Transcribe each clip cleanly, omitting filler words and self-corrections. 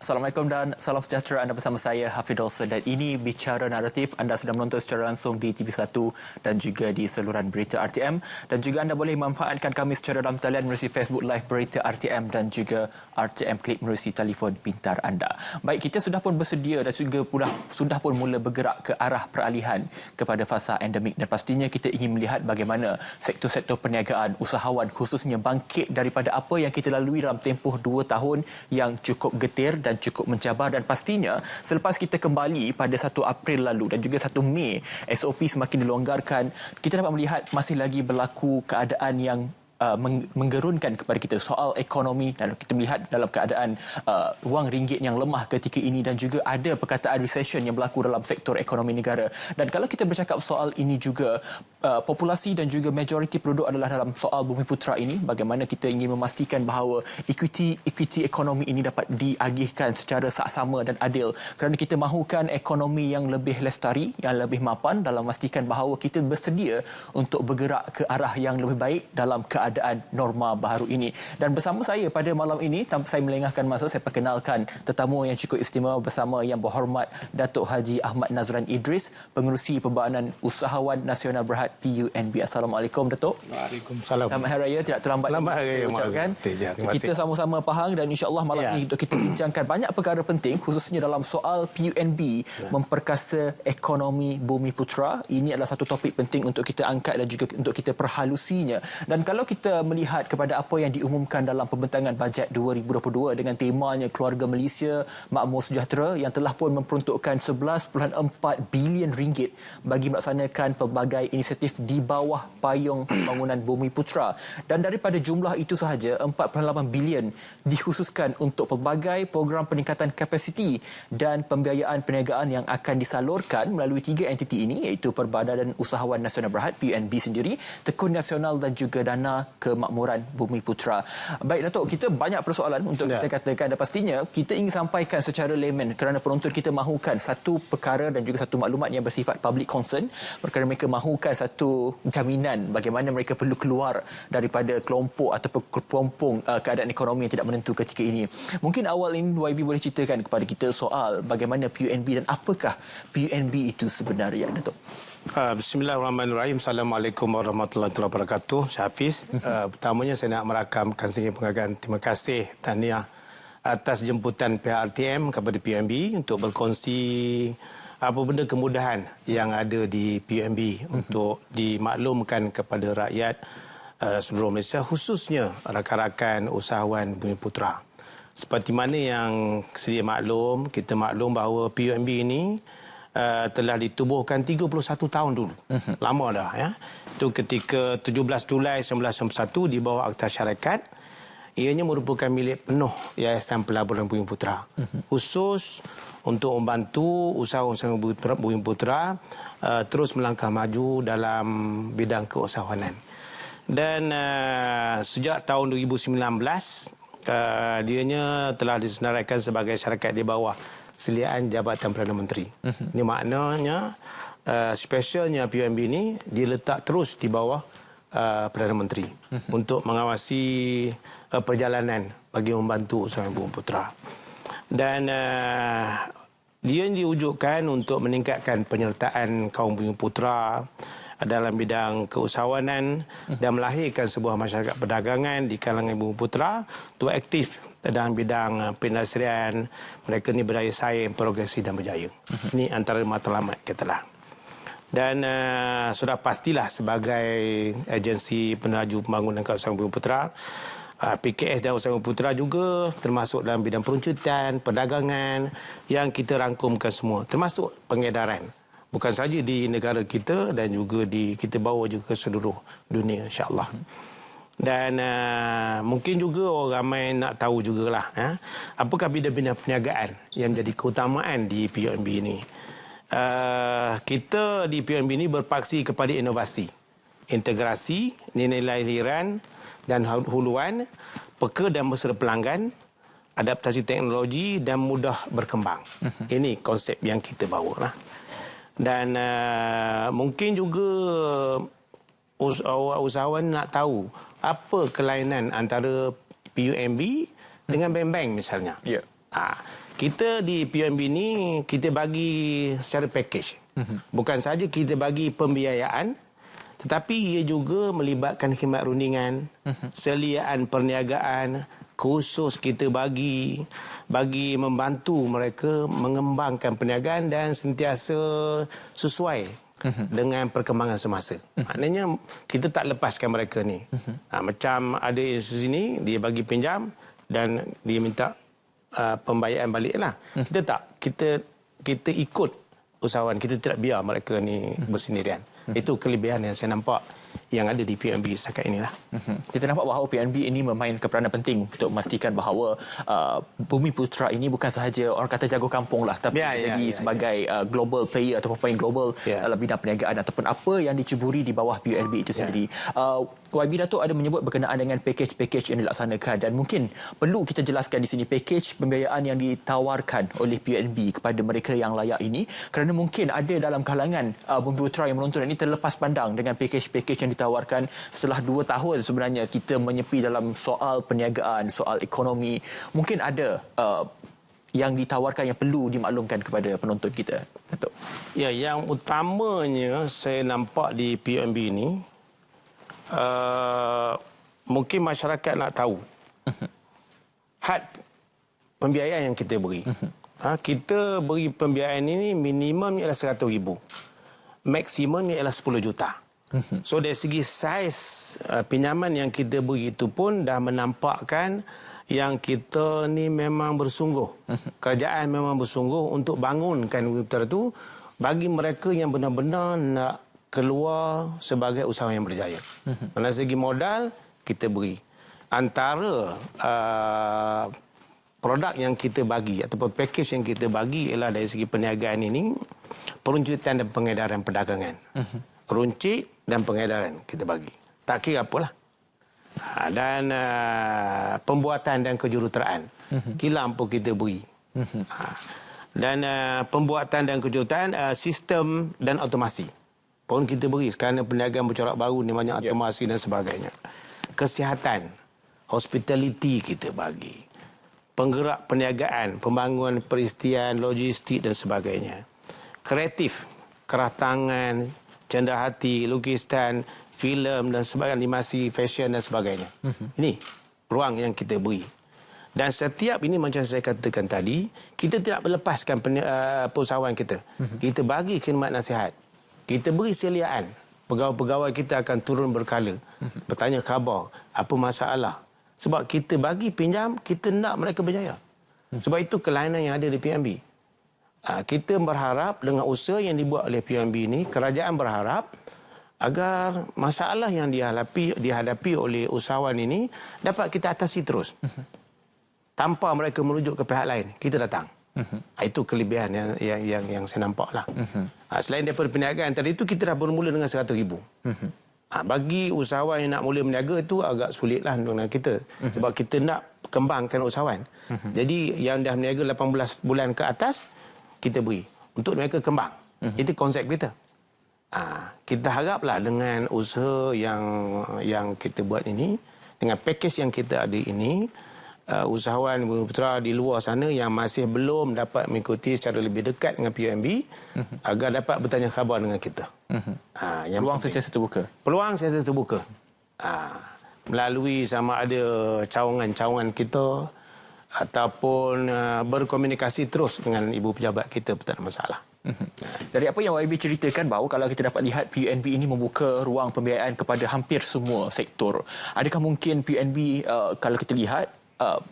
Assalamualaikum dan salam sejahtera. Anda bersama saya, Hafidul Sir. Dan ini Bicara Naratif. Anda sedang menonton secara langsung di TV1 dan juga di saluran berita RTM. Dan juga anda boleh memanfaatkan kami secara dalam talian melalui Facebook Live Berita RTM dan juga RTM Klik melalui telefon pintar anda. Baik, kita sudah pun bersedia dan juga sudah pun mula bergerak ke arah peralihan kepada fasa endemik. Dan pastinya kita ingin melihat bagaimana sektor-sektor perniagaan, usahawan khususnya bangkit daripada apa yang kita lalui dalam tempoh 2 tahun yang cukup getir dan cukup mencabar, dan pastinya selepas kita kembali pada 1 April lalu dan juga 1 Mei SOP semakin dilonggarkan, kita dapat melihat masih lagi berlaku keadaan yang menggerunkan kepada kita soal ekonomi, dan kita melihat dalam keadaan wang ringgit yang lemah ketika ini dan juga ada perkataan recession yang berlaku dalam sektor ekonomi negara. Dan kalau kita bercakap soal ini juga, populasi dan juga majoriti penduduk adalah dalam soal Bumiputera ini, bagaimana kita ingin memastikan bahawa equity ekonomi ini dapat diagihkan secara saksama dan adil, kerana kita mahukan ekonomi yang lebih lestari, yang lebih mapan, dalam memastikan bahawa kita bersedia untuk bergerak ke arah yang lebih baik dalam keadaan norma baharu ini. Dan bersama saya pada malam ini, tanpa saya melengahkan masa, saya perkenalkan tetamu yang cukup istimewa bersama Yang Berhormat Datuk Haji Ahmad Nazran Idris, Pengerusi Perbahanan Usahawan Nasional Berhad PUNB. Assalamualaikum, Datuk. Waalaikumsalam. Selamat Hari Raya, tidak terlambat. Selamat Hari Raya, ucapkan. Kita sama-sama faham dan insya-Allah malam ini untuk kita bincangkan banyak perkara penting, khususnya dalam soal PUNB memperkasa ekonomi Bumiputera. Ini adalah satu topik penting untuk kita angkat dan juga untuk kita perhalusinya. Dan kalau kita melihat kepada apa yang diumumkan dalam pembentangan bajet 2022 dengan temanya Keluarga Malaysia Makmur Sejahtera, yang telah pun memperuntukkan 11.4 bilion ringgit bagi melaksanakan pelbagai inisiatif di bawah payung pembangunan Bumiputera. Dan daripada jumlah itu sahaja, 4.8 bilion dikhususkan untuk pelbagai program peningkatan kapasiti dan pembiayaan perniagaan yang akan disalurkan melalui 3 entiti ini, iaitu Perbadanan Usahawan Nasional Berhad PUNB sendiri, Tekun Nasional dan juga Dana Kemakmuran Bumiputera. Baik, Datuk, kita banyak persoalan untuk kita katakan, dan pastinya kita ingin sampaikan secara layman kerana penonton kita mahukan satu perkara dan juga satu maklumat yang bersifat public concern, kerana mereka mahukan satu jaminan bagaimana mereka perlu keluar daripada kelompok ataupun kelompong keadaan ekonomi yang tidak menentu ketika ini. Mungkin awal ini YB boleh ceritakan kepada kita soal bagaimana PUNB dan apakah PUNB itu sebenarnya, Datuk? Bismillahirrahmanirrahim. Assalamualaikum warahmatullahi wabarakatuh. Syafiz, pertamanya saya nak merakamkan singkat penghargaan terima kasih tahniah atas jemputan pihak RTM kepada PUNB untuk berkongsi apa benda kemudahan yang ada di PUNB untuk dimaklumkan kepada rakyat seluruh Malaysia, khususnya rakan-rakan usahawan Bumiputera. Seperti mana yang sedia maklum, kita maklum bahawa PUNB ini telah ditubuhkan 31 tahun dulu. Lama dah, ya. Itu ketika 17 Julai 1991 di bawah Akta Syarikat. Ianya merupakan milik penuh Yayasan Pelaburan Bumiputera. Khusus untuk membantu usaha-usaha Bumiputera terus melangkah maju dalam bidang keusahawanan. Dan sejak tahun 2019 dianya telah disenaraikan sebagai syarikat di bawah seliaan Jabatan Perdana Menteri. Ini maknanya spesialnya PUNB ini diletak terus di bawah Perdana Menteri untuk mengawasi perjalanan bagi membantu usaha Bumiputera. Dan dia diwujudkan untuk meningkatkan penyertaan kaum Bumiputera dalam bidang keusahawanan dan melahirkan sebuah masyarakat perdagangan di kalangan Bumiputera itu aktif dalam bidang perindustrian. Mereka ni berdaya saing, progresif dan berjaya. Ini antara matlamat kita lah. Dan sudah pastilah sebagai agensi peneraju pembangunan kawasan Bumiputera, PKS dan usaha Bumiputera juga termasuk dalam bidang peruncutan, perdagangan yang kita rangkumkan semua, termasuk pengedaran. Bukan saja di negara kita dan juga kita bawa juga ke seluruh dunia, insya-Allah. Dan mungkin juga orang ramai nak tahu jugalah apakah bidang-bidang perniagaan yang menjadi keutamaan di PUNB ini. Kita di PUNB ini berpaksi kepada inovasi, integrasi, nilai hiran dan huluan, peka dan mesra pelanggan, adaptasi teknologi dan mudah berkembang. Ini konsep yang kita bawa lah. Dan mungkin juga usahawan nak tahu apa kelainan antara PUNB dengan bank-bank misalnya. Ya. Kita di PUMB ni kita bagi secara package. Bukan saja kita bagi pembiayaan, tetapi ia juga melibatkan khidmat rundingan, seliaan perniagaan, khusus kita bagi membantu mereka mengembangkan perniagaan dan sentiasa sesuai dengan perkembangan semasa. Maknanya kita tak lepaskan mereka ni. Macam ada institusi ni, dia bagi pinjam dan dia minta pembayaran balik lah. Kita tak. Kita ikut usahawan. Kita tidak biar mereka ni bersendirian. Itu kelebihan yang saya nampak yang ada di PUMB setakat inilah. Kita nampak bahawa PUMB ini memainkan peranan penting untuk memastikan bahawa Bumiputera ini bukan sahaja orang kata jago kampung lah, tapi jadi sebagai global player ataupun pemain global dalam bidang perniagaan ataupun apa yang diceburi di bawah PUMB itu sendiri. YB Datuk ada menyebut berkenaan dengan package-package yang dilaksanakan dan mungkin perlu kita jelaskan di sini package pembiayaan yang ditawarkan oleh PUMB kepada mereka yang layak ini, kerana mungkin ada dalam kalangan Bumiputera yang menonton ini terlepas pandang dengan package-package yang ditawarkan setelah 2 tahun sebenarnya kita menyepi dalam soal perniagaan, soal ekonomi. Mungkin ada yang ditawarkan yang perlu dimaklumkan kepada penonton kita, Datuk. Ya, yang utamanya saya nampak di PUMB ini, mungkin masyarakat nak tahu had pembiayaan yang kita beri. Kita beri pembiayaan ini minimum ialah 100,000. Maksimum ialah 10 juta. So dari segi saiz pinjaman yang kita beri itu pun dah menampakkan yang kita ni memang bersungguh. Kerajaan memang bersungguh untuk bangunkan Bumiputera itu bagi mereka yang benar-benar nak keluar sebagai usahawan yang berjaya. Dari segi modal kita beri. Antara produk yang kita bagi ataupun package yang kita bagi ialah dari segi perniagaan ini, peruncutan dan pengedaran perdagangan. Runcit dan pengedaran kita bagi. Tak kira apalah. Dan pembuatan dan kejuruteraan. Kilang pun kita beri. Dan pembuatan dan kejuruteraan, sistem dan automasi pun kita beri. Sekarang perniagaan bercorak baru ni banyak automasi dan sebagainya. Kesihatan, hospitality kita bagi. Penggerak perniagaan, pembangunan peristian, logistik dan sebagainya. Kreatif, kerah tangan, cenderahati, lukisan, filem dan sebagainya, animasi, fashion dan sebagainya. Ini ruang yang kita beri. Dan setiap ini macam saya katakan tadi, kita tidak melepaskan perusahaan kita. Kita bagi khidmat nasihat. Kita beri seliaan. Pegawai-pegawai kita akan turun berkala. Bertanya khabar, apa masalah. Sebab kita bagi pinjam, kita nak mereka berjaya. Sebab itu kelainan yang ada di PUMB. Kita berharap dengan usaha yang dibuat oleh PUMB ini, kerajaan berharap agar masalah yang dihadapi oleh usahawan ini dapat kita atasi terus. Tanpa mereka merujuk ke pihak lain, kita datang. Itu kelebihan yang saya nampak lah. Selain daripada perniagaan tadi itu, kita dah bermula dengan 100,000. Bagi usahawan yang nak mula berniaga itu agak sulit lah dengan kita. Sebab kita nak kembangkan usahawan. Jadi yang dah berniaga 18 bulan ke atas, kita beri untuk mereka kembang. Itu konsep kita. Kita haraplah dengan usaha yang kita buat ini, dengan package yang kita ada ini, usahawan Bumiputera di luar sana yang masih belum dapat mengikuti secara lebih dekat dengan PUMB, agar dapat bertanya khabar dengan kita. Peluang sentiasa terbuka. Peluang sentiasa terbuka. Melalui sama ada cawangan-cawangan kita ataupun berkomunikasi terus dengan ibu pejabat kita, tak ada masalah. Dari apa yang YB ceritakan, bahawa kalau kita dapat lihat PUMB ini membuka ruang pembiayaan kepada hampir semua sektor. Adakah mungkin PUMB kalau kita lihat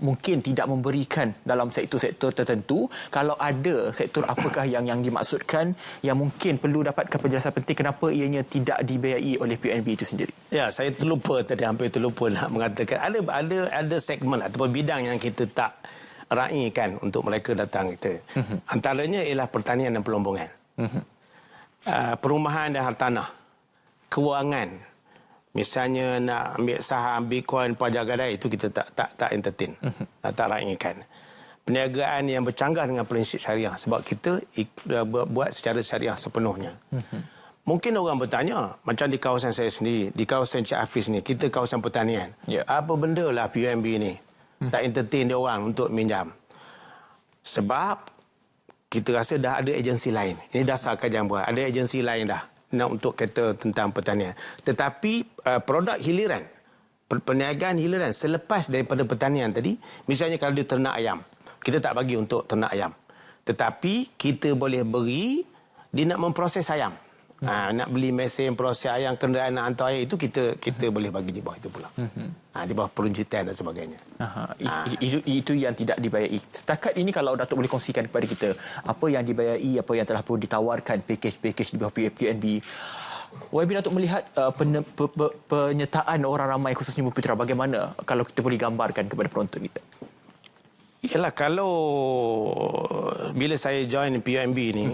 mungkin tidak memberikan dalam sektor-sektor tertentu? Kalau ada sektor apakah yang dimaksudkan yang mungkin perlu dapatkan penjelasan penting kenapa ianya tidak dibiayai oleh PUMB itu sendiri? Ya, saya terlupa tadi, hampir terlupa nak mengatakan ada segmen ataupun bidang yang kita tak raikan untuk mereka datang kita. Antaranya ialah pertanian dan pelombongan. Perumahan dan hartanah. Kewangan. Misalnya nak ambil saham, Bitcoin, pajak gadai, itu kita tak entertain. Tak raikan. Perniagaan yang bercanggah dengan prinsip syariah. Sebab kita buat secara syariah sepenuhnya. Mungkin orang bertanya, macam di kawasan saya sendiri, di kawasan Cik Hafiz ni, kita kawasan pertanian. Apa benda lah PUMB ni? Tak entertain dia orang untuk minjam. Sebab kita rasa dah ada agensi lain. Ini dasar kajian buat. Ada agensi lain dah untuk kata tentang pertanian. Tetapi produk hiliran, perniagaan hiliran selepas daripada pertanian tadi, misalnya kalau dia ternak ayam, kita tak bagi untuk ternak ayam. Tetapi kita boleh beri, dia nak memproses ayam. Nak beli mesin proses ayam, kenderaan nak hantar ayam, itu kita boleh bagi di bawah itu pula. Di bawah peruncutan dan sebagainya. Itu yang tidak dibayari. Setakat ini kalau Datuk boleh kongsikan kepada kita, apa yang dibayari, apa yang telah pun ditawarkan pakej-pakej di bawah PUMB. YB Datuk melihat penyertaan orang ramai khususnya Bumiputera, bagaimana kalau kita boleh gambarkan kepada penonton kita? Yalah, kalau bila saya join PUMB ni,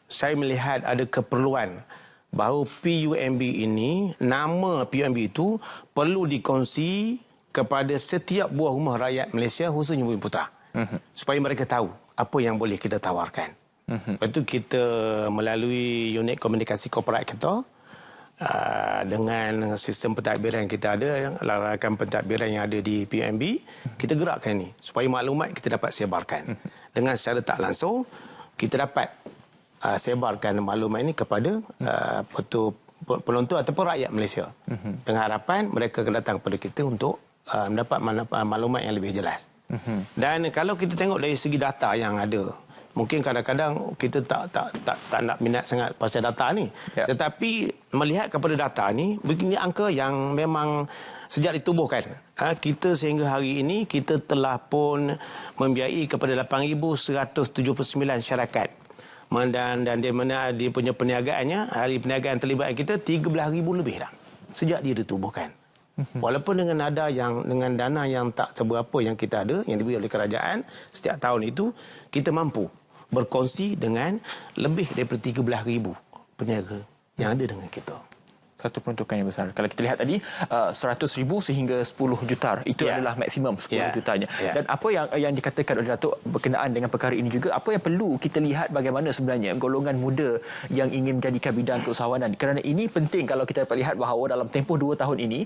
saya melihat ada keperluan bahawa PUMB ini, nama PUMB itu perlu dikongsi kepada setiap buah rumah rakyat Malaysia, khususnya Bumiputera. Supaya mereka tahu apa yang boleh kita tawarkan. Lepas itu kita melalui unit komunikasi korporat kita, dengan sistem pentadbiran yang kita ada, rakan pentadbiran yang ada di PUMB, kita gerakkan ini supaya maklumat kita dapat sebarkan. Dengan secara tak langsung, kita dapat sebarkan maklumat ini kepada penonton ataupun rakyat Malaysia. Dengan harapan mereka akan datang kepada kita untuk mendapat maklumat yang lebih jelas. Dan kalau kita tengok dari segi data yang ada, mungkin kadang-kadang kita tak nak minat sangat pasal data ni. Tetapi melihat kepada data ni, begini angka yang memang sejak ditubuhkan. Kita sehingga hari ini, kita telah pun membiayai kepada 8,179 syarikat. Dan dia punya perniagaannya, hari perniagaan terlibat kita 13,000 lebih dah. Sejak dia ditubuhkan. Walaupun dengan dana yang tak seberapa yang kita ada, yang diberi oleh kerajaan setiap tahun itu, kita mampu berkongsi dengan lebih daripada 13,000 peniaga yang ada dengan kita. Satu peruntukan yang besar. Kalau kita lihat tadi, 100,000 sehingga 10 juta. Itu adalah maksimum 10 jutanya. Dan apa yang dikatakan oleh Datuk berkenaan dengan perkara ini juga, apa yang perlu kita lihat bagaimana sebenarnya golongan muda yang ingin menjadikan bidang keusahawanan. Kerana ini penting kalau kita dapat lihat bahawa dalam tempoh 2 tahun ini,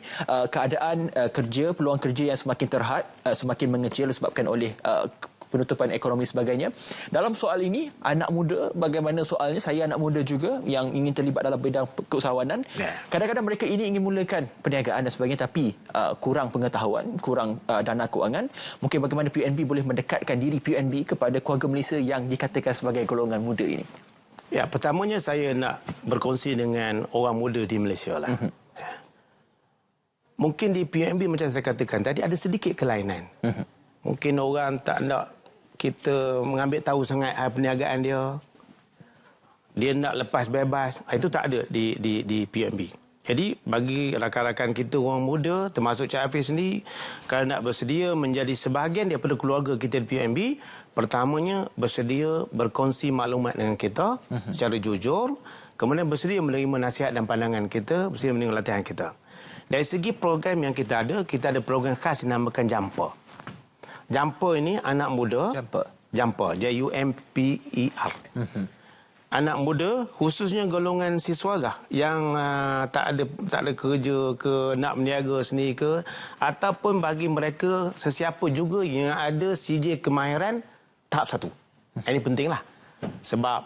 keadaan kerja, peluang kerja yang semakin terhad, semakin mengecil disebabkan oleh penutupan ekonomi sebagainya. Dalam soal ini, anak muda, bagaimana soalnya? Saya anak muda juga yang ingin terlibat dalam bidang keusahawanan. Kadang-kadang mereka ini ingin mulakan perniagaan dan sebagainya, tapi kurang pengetahuan, kurang dana kewangan. Mungkin bagaimana PUMB boleh mendekatkan diri PUMB kepada keluarga Malaysia yang dikatakan sebagai golongan muda ini? Ya, pertamanya saya nak berkongsi dengan orang muda di Malaysia lah. Mungkin di PUMB macam saya katakan tadi, ada sedikit kelainan. Mungkin orang tak nak kita mengambil tahu sangat perniagaan dia. Dia nak lepas bebas. Itu tak ada di PUMB. Jadi bagi rakan-rakan kita orang muda, termasuk Cik Hafiz sendiri, kalau nak bersedia menjadi sebahagian daripada keluarga kita di PUMB, pertamanya bersedia berkongsi maklumat dengan kita secara jujur, kemudian bersedia menerima nasihat dan pandangan kita, bersedia menerima latihan kita. Dari segi program yang kita ada program khas dinamakan Jumper. Jumper ini anak muda. Jumper. JUMPER. Anak muda, khususnya golongan siswa yang tak ada kerja ke, nak berniaga sendiri ke, ataupun bagi mereka sesiapa juga yang ada CJ kemahiran tahap 1. Ini pentinglah. Sebab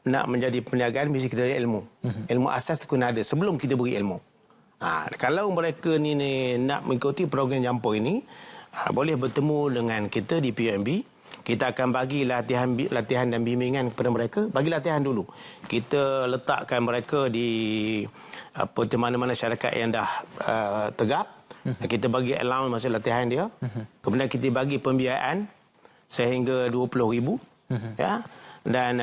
nak menjadi perniagaan mesti kita ada ilmu. Ilmu asas itu kena ada sebelum kita beri ilmu. Kalau mereka ni nak mengikuti program Jumper ini, boleh bertemu dengan kita di PUMB. Kita akan bagi latihan dan bimbingan kepada mereka. Bagi latihan dulu. Kita letakkan mereka di mana-mana syarikat yang dah tegak. Kita bagi allowance masa latihan dia. Kemudian kita bagi pembiayaan sehingga 20,000. Ya. Dan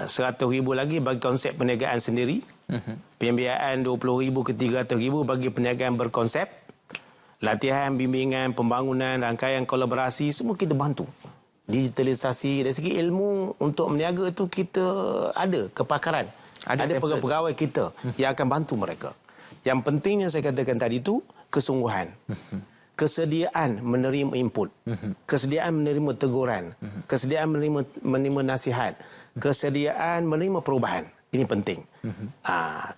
100,000 lagi bagi konsep perniagaan sendiri. Pembiayaan 20,000 ke 300,000 bagi perniagaan berkonsep. Latihan, bimbingan, pembangunan, rangkaian kolaborasi, semua kita bantu. Digitalisasi, dari segi ilmu untuk berniaga itu kita ada kepakaran. Ada pegawai kita yang akan bantu mereka. Yang pentingnya saya katakan tadi itu kesungguhan. Kesediaan menerima input. Kesediaan menerima teguran. Kesediaan menerima nasihat. Kesediaan menerima perubahan. Ini penting.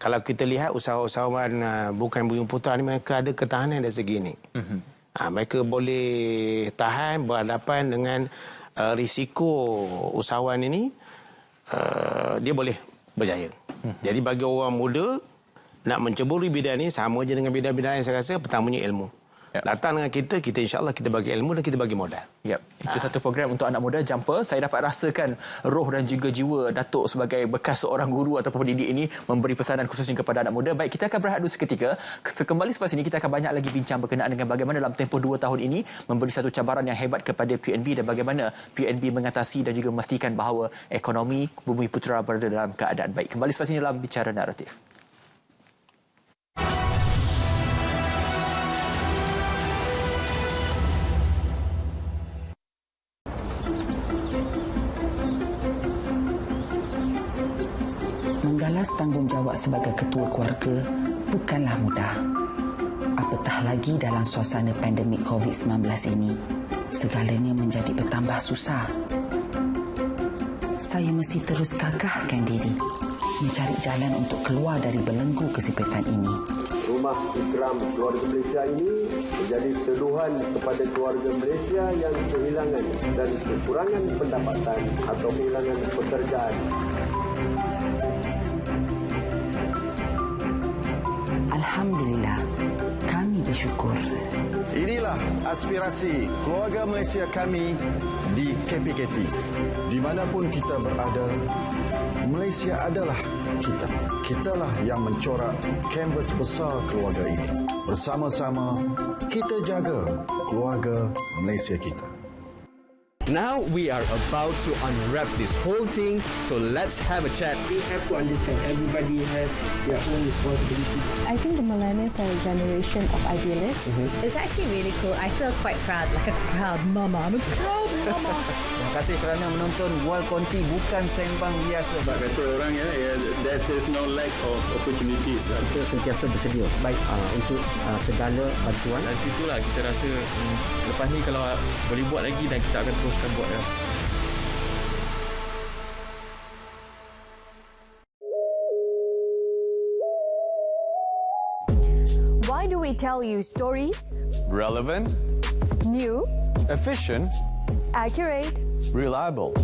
Kalau kita lihat usahawan bukan Bumiputera ni, mereka ada ketahanan dari segi ini. Mereka boleh tahan berhadapan dengan risiko usahawan ini dia boleh berjaya. Jadi bagi orang muda nak menceburi bidang ini sama je dengan bidang-bidang yang saya rasa, pertamanya ilmu. Datang dengan kita insya-Allah kita bagi ilmu dan kita bagi modal. Itu satu program untuk anak muda Jumper. Saya dapat rasakan roh dan juga jiwa Datuk sebagai bekas seorang guru ataupun pendidik ini memberi pesanan khususnya kepada anak muda. Baik, kita akan berehat dulu seketika. Kembali selepas ini kita akan banyak lagi bincang berkenaan dengan bagaimana dalam tempoh 2 tahun ini memberi satu cabaran yang hebat kepada PNB dan bagaimana PNB mengatasi dan juga memastikan bahawa ekonomi Bumi Putera berada dalam keadaan baik. Kembali selepas ini dalam Bicara Naratif. Menggalas tanggungjawab sebagai ketua keluarga bukanlah mudah. Apatah lagi dalam suasana pandemik COVID-19 ini, segalanya menjadi bertambah susah. Saya mesti terus gagahkan diri, mencari jalan untuk keluar dari belenggu kesempitan ini. Rumah Ikram Keluarga Malaysia ini menjadi seduhan kepada keluarga Malaysia yang kehilangan dan kekurangan pendapatan atau kehilangan pekerjaan. Alhamdulillah, kami bersyukur. Inilah aspirasi keluarga Malaysia kami di KPKT. Di manapun kita berada, Malaysia adalah kita. Kitalah yang mencorak kanvas besar keluarga ini. Bersama-sama, kita jaga keluarga Malaysia kita. Now we are about to unwrap this whole thing, so let's have a chat. We have to understand everybody has their own responsibility. I think the millennials are a generation of idealists. It's actually really cool. I feel quite proud, like a proud mama. I'm a proud mama. Terima kasih kerana menonton World Conti, bukan sembang biasa. Kata orang there's no lack of opportunities. Kita sentiasa bersedia baik untuk segala bantuan. Dan situlah kita rasa lepas ni kalau boleh buat lagi dan kita akan teruskan buat. Why do we tell you stories? Relevant, New, efficient, accurate. reliable.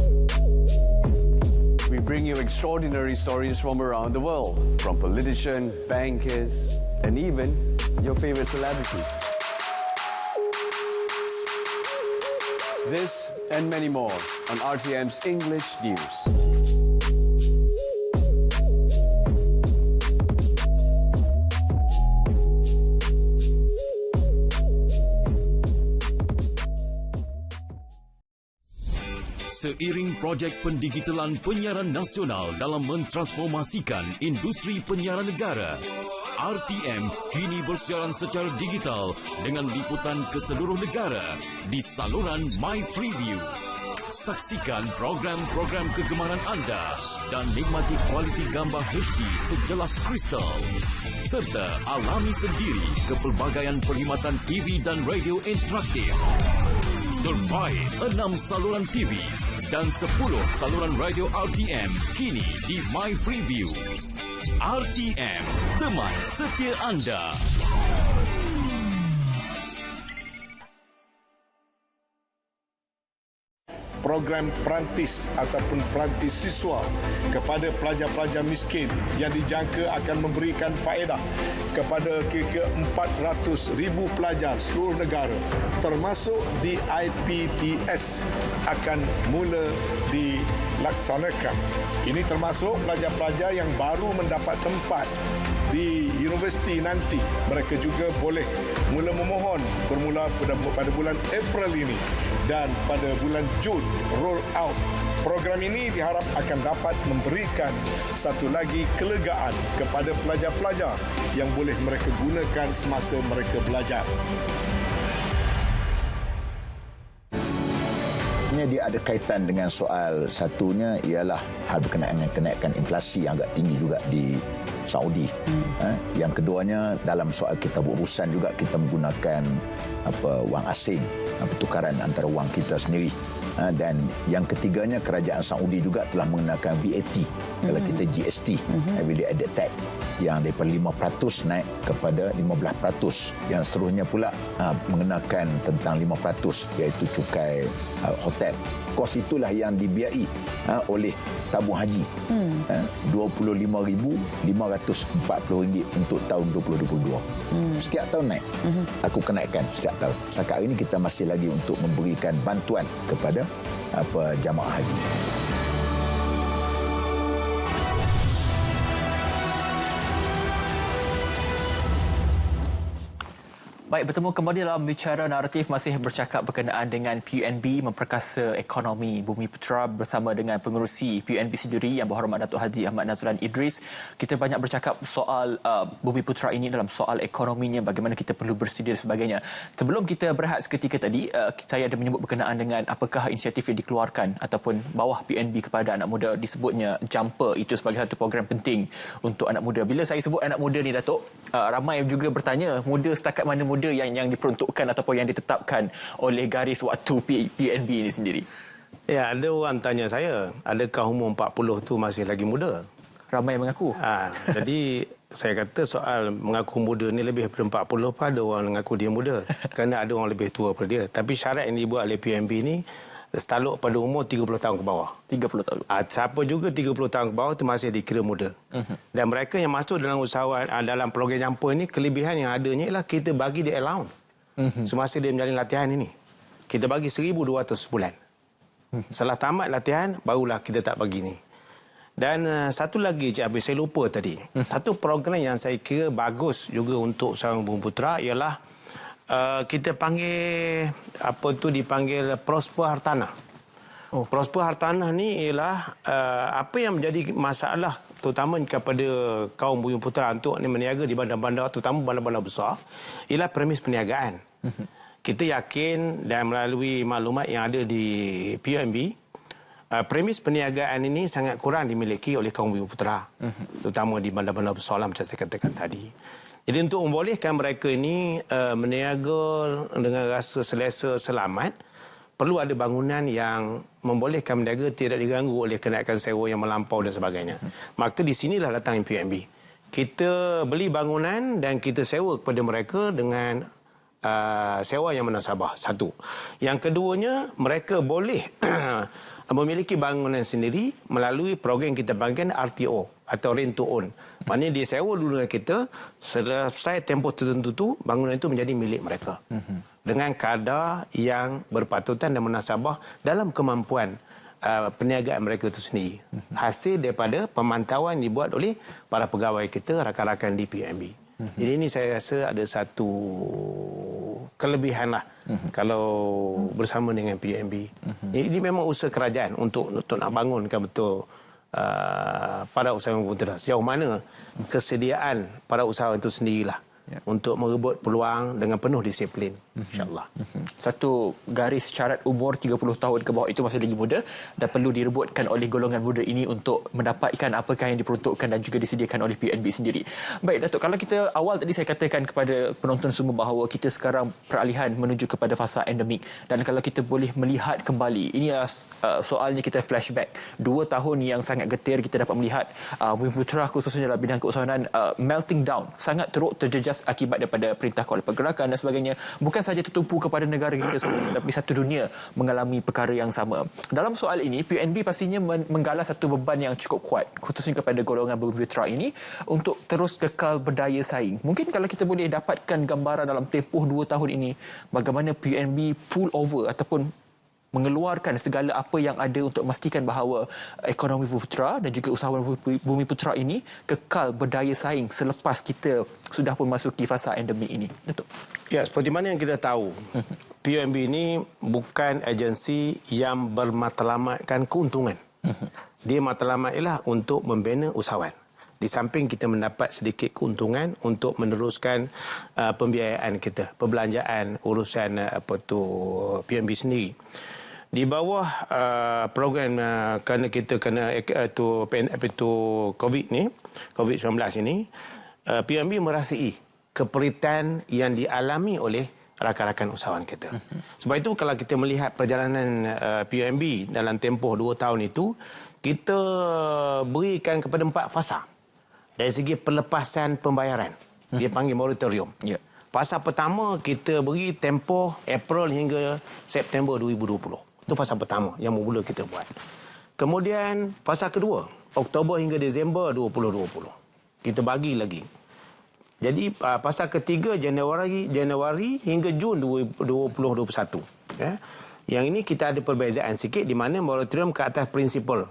We bring you extraordinary stories from around the world, from politicians, bankers, and even your favorite celebrities. This and many more on RTM's English News. Seiring projek pendigitalan penyiaran nasional dalam mentransformasikan industri penyiaran negara, RTM kini bersiaran secara digital dengan liputan ke seluruh negara di saluran My Preview. Saksikan program-program kegemaran anda dan nikmati kualiti gambar HD sejelas kristal. Serta alami sendiri kepelbagaian perkhidmatan TV dan radio interaktif. Terbaik 6 saluran TV dan 10 saluran radio RTM kini di My Preview. RTM, teman setia anda. Program perantis ataupun perantis siswa kepada pelajar-pelajar miskin yang dijangka akan memberikan faedah kepada kira-kira 400,000 pelajar seluruh negara termasuk di IPTS akan mula dilaksanakan. Ini termasuk pelajar-pelajar yang baru mendapat tempat di universiti nanti. Mereka juga boleh mula memohon bermula pada bulan April ini dan pada bulan Jun roll out. Program ini diharap akan dapat memberikan satu lagi kelegaan kepada pelajar-pelajar yang boleh mereka gunakan semasa mereka belajar. Dia ada kaitan dengan soal satunya ialah hal berkenaan dengan kenaikan inflasi yang agak tinggi juga di Saudi. Yang keduanya dalam soal kita berurusan juga kita menggunakan wang asing pertukaran antara wang kita sendiri. Dan yang ketiganya, kerajaan Saudi juga telah mengenakan VAT, kalau kita GST, Value Added Tax, yang daripada 5% naik kepada 15%. Yang seterusnya pula mengenakan tentang 5%, iaitu cukai hotel. Kos itulah yang dibiayai oleh tabung haji. RM25,540 untuk tahun 2022. Setiap tahun naik. Aku kenaikkan setiap tahun. Setakat ini kita masih lagi untuk memberikan bantuan kepada jamaah haji. Baik, bertemu kembali dalam Bicara Naratif, masih bercakap berkenaan dengan PUNB memperkasa ekonomi Bumi Putra bersama dengan pengerusi PUNB sendiri Yang Berhormat Datuk Haji Ahmad Nazran Idris. Kita banyak bercakap soal Bumi Putra ini dalam soal ekonominya, bagaimana kita perlu bersedia dan sebagainya. Sebelum kita berehat seketika tadi, saya ada menyebut berkenaan dengan apakah inisiatif yang dikeluarkan ataupun bawah PUNB kepada anak muda, disebutnya Jumper, itu sebagai satu program penting untuk anak muda. Bila saya sebut anak muda ni, Datuk, ramai juga bertanya, muda setakat mana muda yang diperuntukkan ataupun yang ditetapkan oleh garis waktu PUNB ini sendiri? Ya, ada orang tanya saya, adakah umur 40 tu masih lagi muda? Ramai yang mengaku. Jadi saya kata soal mengaku muda ni lebih daripada 40 pun ada orang mengaku dia muda. Kerana ada orang lebih tua daripada dia. Tapi syarat yang dibuat oleh PUNB ni takluk pada umur 30 tahun ke bawah. 30 tahun. Siapa juga 30 tahun ke bawah itu masih dikira muda. Dan mereka yang masuk dalam usahawan dalam program Jumper ini, kelebihan yang adanya ialah kita bagi dia allowance. Semasa dia menjalani latihan ini. Kita bagi 1,200 sebulan. Setelah tamat latihan, barulah kita tak bagi ni. Dan satu lagi, Cik Habis, saya lupa tadi. Satu program yang saya kira bagus juga untuk seorang Bumi Putra ialah kita panggil, dipanggil Prosper Hartanah. Prosper Hartanah ni ialah apa yang menjadi masalah terutama kepada kaum Bumi Putra untuk meniaga di bandar-bandar, terutama bandar-bandar besar, ialah premis perniagaan. Kita yakin dan melalui maklumat yang ada di PUNB, premis perniagaan ini sangat kurang dimiliki oleh kaum Bumi Putra, terutama di bandar-bandar besar lah, macam saya katakan tadi. Jadi untuk membolehkan mereka ini meniaga dengan rasa selesa, selamat, perlu ada bangunan yang membolehkan meniaga tidak diganggu oleh kenaikan sewa yang melampau dan sebagainya. Maka di sinilah datang PUNB. Kita beli bangunan dan kita sewa kepada mereka dengan sewa yang menasabah. Satu. Yang keduanya, mereka boleh memiliki bangunan sendiri melalui program kita panggil RTO atau Rent to Own. Maknanya dia sewa dulu dengan kita, selesai tempoh tertentu tu bangunan itu menjadi milik mereka. Dengan kadar yang berpatutan dan munasabah dalam kemampuan perniagaan mereka itu sendiri. Hasil daripada pemantauan dibuat oleh para pegawai kita, rakan-rakan di PUNB. Jadi ini saya rasa ada satu kelebihan lah kalau bersama dengan PUNB. Ini memang usaha kerajaan untuk nak bangunkan betul para usahawan Putra. Sejauh mana kesediaan para usahawan itu sendirilah untuk merebut peluang dengan penuh disiplin, insyaAllah. Satu garis syarat umur 30 tahun ke bawah itu masih lagi muda dan perlu direbutkan oleh golongan muda ini untuk mendapatkan apakah yang diperuntukkan dan juga disediakan oleh PUNB sendiri. Baik, Datuk, kalau kita awal tadi saya katakan kepada penonton semua bahawa kita sekarang peralihan menuju kepada fasa endemik, dan kalau kita boleh melihat kembali, inilah soalnya kita flashback 2 tahun yang sangat getir. Kita dapat melihat Bumi Putra khususnya dalam bidang keusahawanan melting down, sangat teruk terjejas akibat daripada perintah kuala pergerakan dan sebagainya. Bukan sahaja tertumpu kepada negara kita sendiri, tapi satu dunia mengalami perkara yang sama. Dalam soal ini, PUNB pastinya menggalas satu beban yang cukup kuat, khususnya kepada golongan Bumi Putra ini, untuk terus kekal berdaya saing. Mungkin kalau kita boleh dapatkan gambaran dalam tempoh 2 tahun ini, bagaimana PUNB pull over ataupun mengeluarkan segala apa yang ada untuk memastikan bahawa ekonomi Bumi Putra dan juga usahawan Bumi Putra ini kekal berdaya saing selepas kita sudah pun memasuki fasa endemik ini. Datuk. Ya, seperti mana yang kita tahu, PUNB ini bukan agensi yang bermatlamatkan keuntungan. Dia matlamat ialah untuk membina usahawan. Di samping kita mendapat sedikit keuntungan untuk meneruskan pembiayaan kita, perbelanjaan, urusan PUNB sendiri. Di bawah program kerana kita kena COVID-19 ini, PUNB merasai keperitan yang dialami oleh rakan-rakan usahawan kita. Sebab itu kalau kita melihat perjalanan PUMB dalam tempoh 2 tahun itu, kita berikan kepada 4 fasa. Dari segi pelepasan pembayaran. Dia panggil moratorium. Fasa pertama kita beri tempoh April hingga September 2020. Itu fasa pertama yang mula kita buat. Kemudian fasa kedua, Oktober hingga Disember 2020. Kita bagi lagi. Jadi fasa ketiga Januari hingga Jun 2021. Ya. Yang ini kita ada perbezaan sikit di mana moratorium ke atas prinsipal.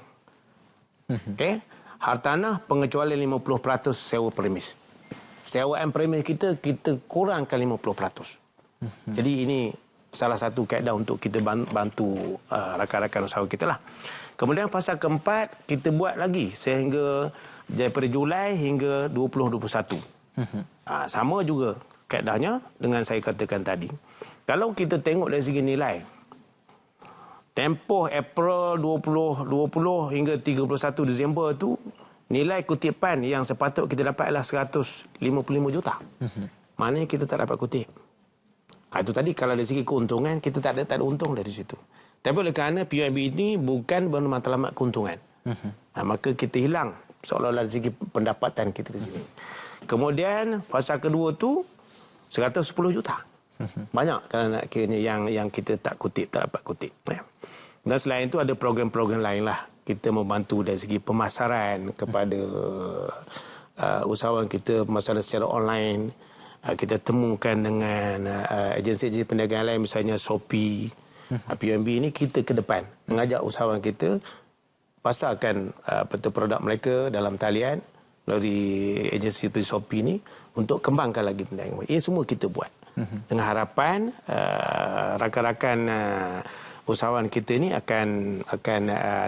Okey. Hartanah pengecualian 50% sewa premis. Sewaan premis kita kurangkan 50%. Jadi ini salah satu kaedah untuk kita bantu rakan-rakan usaha kita lah. Kemudian fasa keempat kita buat lagi sehingga daripada Julai hingga 2021. Sama juga kaedahnya dengan saya katakan tadi. Kalau kita tengok dari segi nilai, tempoh April 2020 hingga 31 Disember tu nilai kutipan yang sepatut kita dapat adalah 155 juta. Maknanya kita tak dapat kutip. Itu tadi kalau dari segi keuntungan, kita tak ada untung dari situ. Tapi oleh kerana PUMB ini bukan bermatlamat keuntungan. Maka kita hilang seolah-olah dari segi pendapatan kita di sini. Kemudian fasa kedua tu 110 juta. Banyak kalau nak kiranya yang kita tak dapat kutip. Dan selain itu ada program-program lain lah. Kita membantu dari segi pemasaran kepada usahawan kita, pemasaran secara online. Kita temukan dengan agensi-agensi perniagaan lain, misalnya Shopee, PUMB ini kita ke depan. Mengajak usahawan kita pasarkan produk mereka dalam talian melalui agensi seperti Shopee ini untuk kembangkan lagi perniagaan. Ini semua kita buat. Dengan harapan rakan-rakan usahawan kita ni akan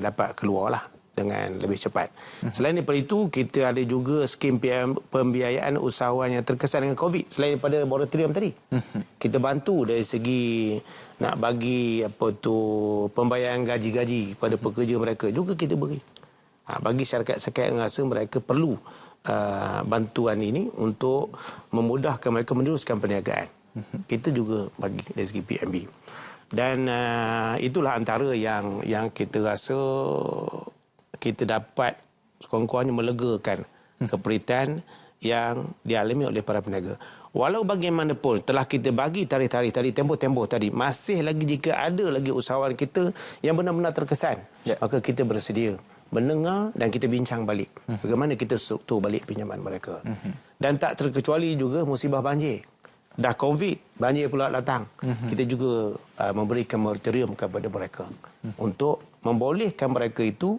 dapat keluarlah dengan lebih cepat. Selain daripada itu, kita ada juga skim pembiayaan usahawan yang terkesan dengan COVID. Selain daripada moratorium tadi, kita bantu dari segi nak bagi pembayaran gaji-gaji kepada pekerja mereka juga kita beri. Bagi syarikat-syarikat yang rasa mereka perlu bantuan ini untuk memudahkan mereka meneruskan perniagaan. Kita juga bagi dari segi PUMB. Dan itulah antara yang kita rasa kita dapat sekurang-kurangnya melegakan keperitan yang dialami oleh para peniaga. Walau bagaimanapun telah kita bagi tarikh-tarikh tadi, tempoh-tempoh tadi, masih lagi jika ada lagi usahawan kita yang benar-benar terkesan, maka kita bersedia mendengar dan kita bincang balik bagaimana kita struktur balik pinjaman mereka. Dan tak terkecuali juga musibah banjir. Dah COVID, banjir pula datang. Kita juga memberikan moratorium kepada mereka untuk membolehkan mereka itu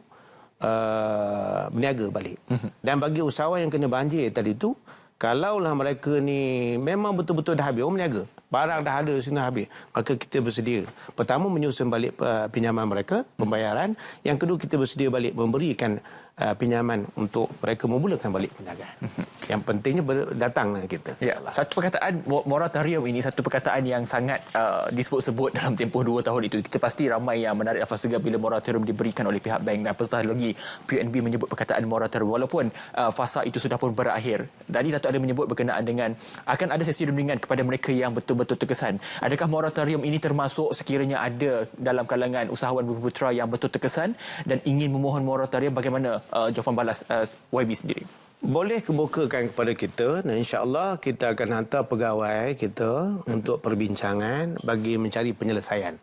berniaga balik. Dan bagi usahawan yang kena banjir tadi itu, kalaulah mereka ni memang betul-betul dah habis, orang berniaga, barang dah ada sini habis, maka kita bersedia. Pertama, menyusun balik pinjaman mereka, pembayaran. Yang kedua, kita bersedia balik memberikan pinjaman untuk mereka memulakan balik perniagaan. Yang pentingnya datang dengan kita. Ya, satu perkataan moratorium ini, satu perkataan yang sangat disebut-sebut dalam tempoh 2 tahun itu. Kita pasti ramai yang menarik nafas segar bila moratorium diberikan oleh pihak bank, dan apatah lagi PUMB menyebut perkataan moratorium walaupun fasa itu sudah pun berakhir. Tadi Datuk ada menyebut berkenaan dengan akan ada sesi rundingan kepada mereka yang betul-betul terkesan. Adakah moratorium ini termasuk sekiranya ada dalam kalangan usahawan Bumi Putra yang betul terkesan dan ingin memohon moratorium, bagaimana jawapan balas YB sendiri? Boleh kebukakan kepada kita dan insya-Allah kita akan hantar pegawai kita untuk perbincangan bagi mencari penyelesaian.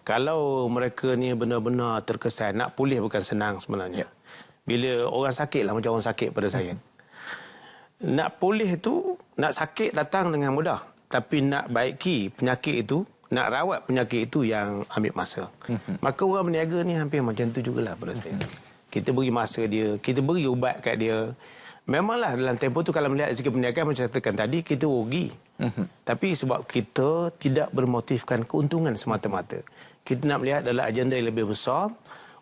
Kalau mereka ni benar-benar terkesan, nak pulih bukan senang sebenarnya. Bila orang sakit lah, macam orang sakit pada saya. Nak pulih tu, nak sakit datang dengan mudah. Tapi nak baiki penyakit itu, nak rawat penyakit itu yang ambil masa. Maka orang berniaga ni hampir macam tu jugalah pada saya. Kita beri masa dia, kita beri ubat kat dia. Memanglah dalam tempoh tu kalau melihat dari segi perniagaan macam saya katakan tadi, kita rugi. Tapi sebab kita tidak bermotifkan keuntungan semata-mata. Kita nak melihat dalam agenda yang lebih besar,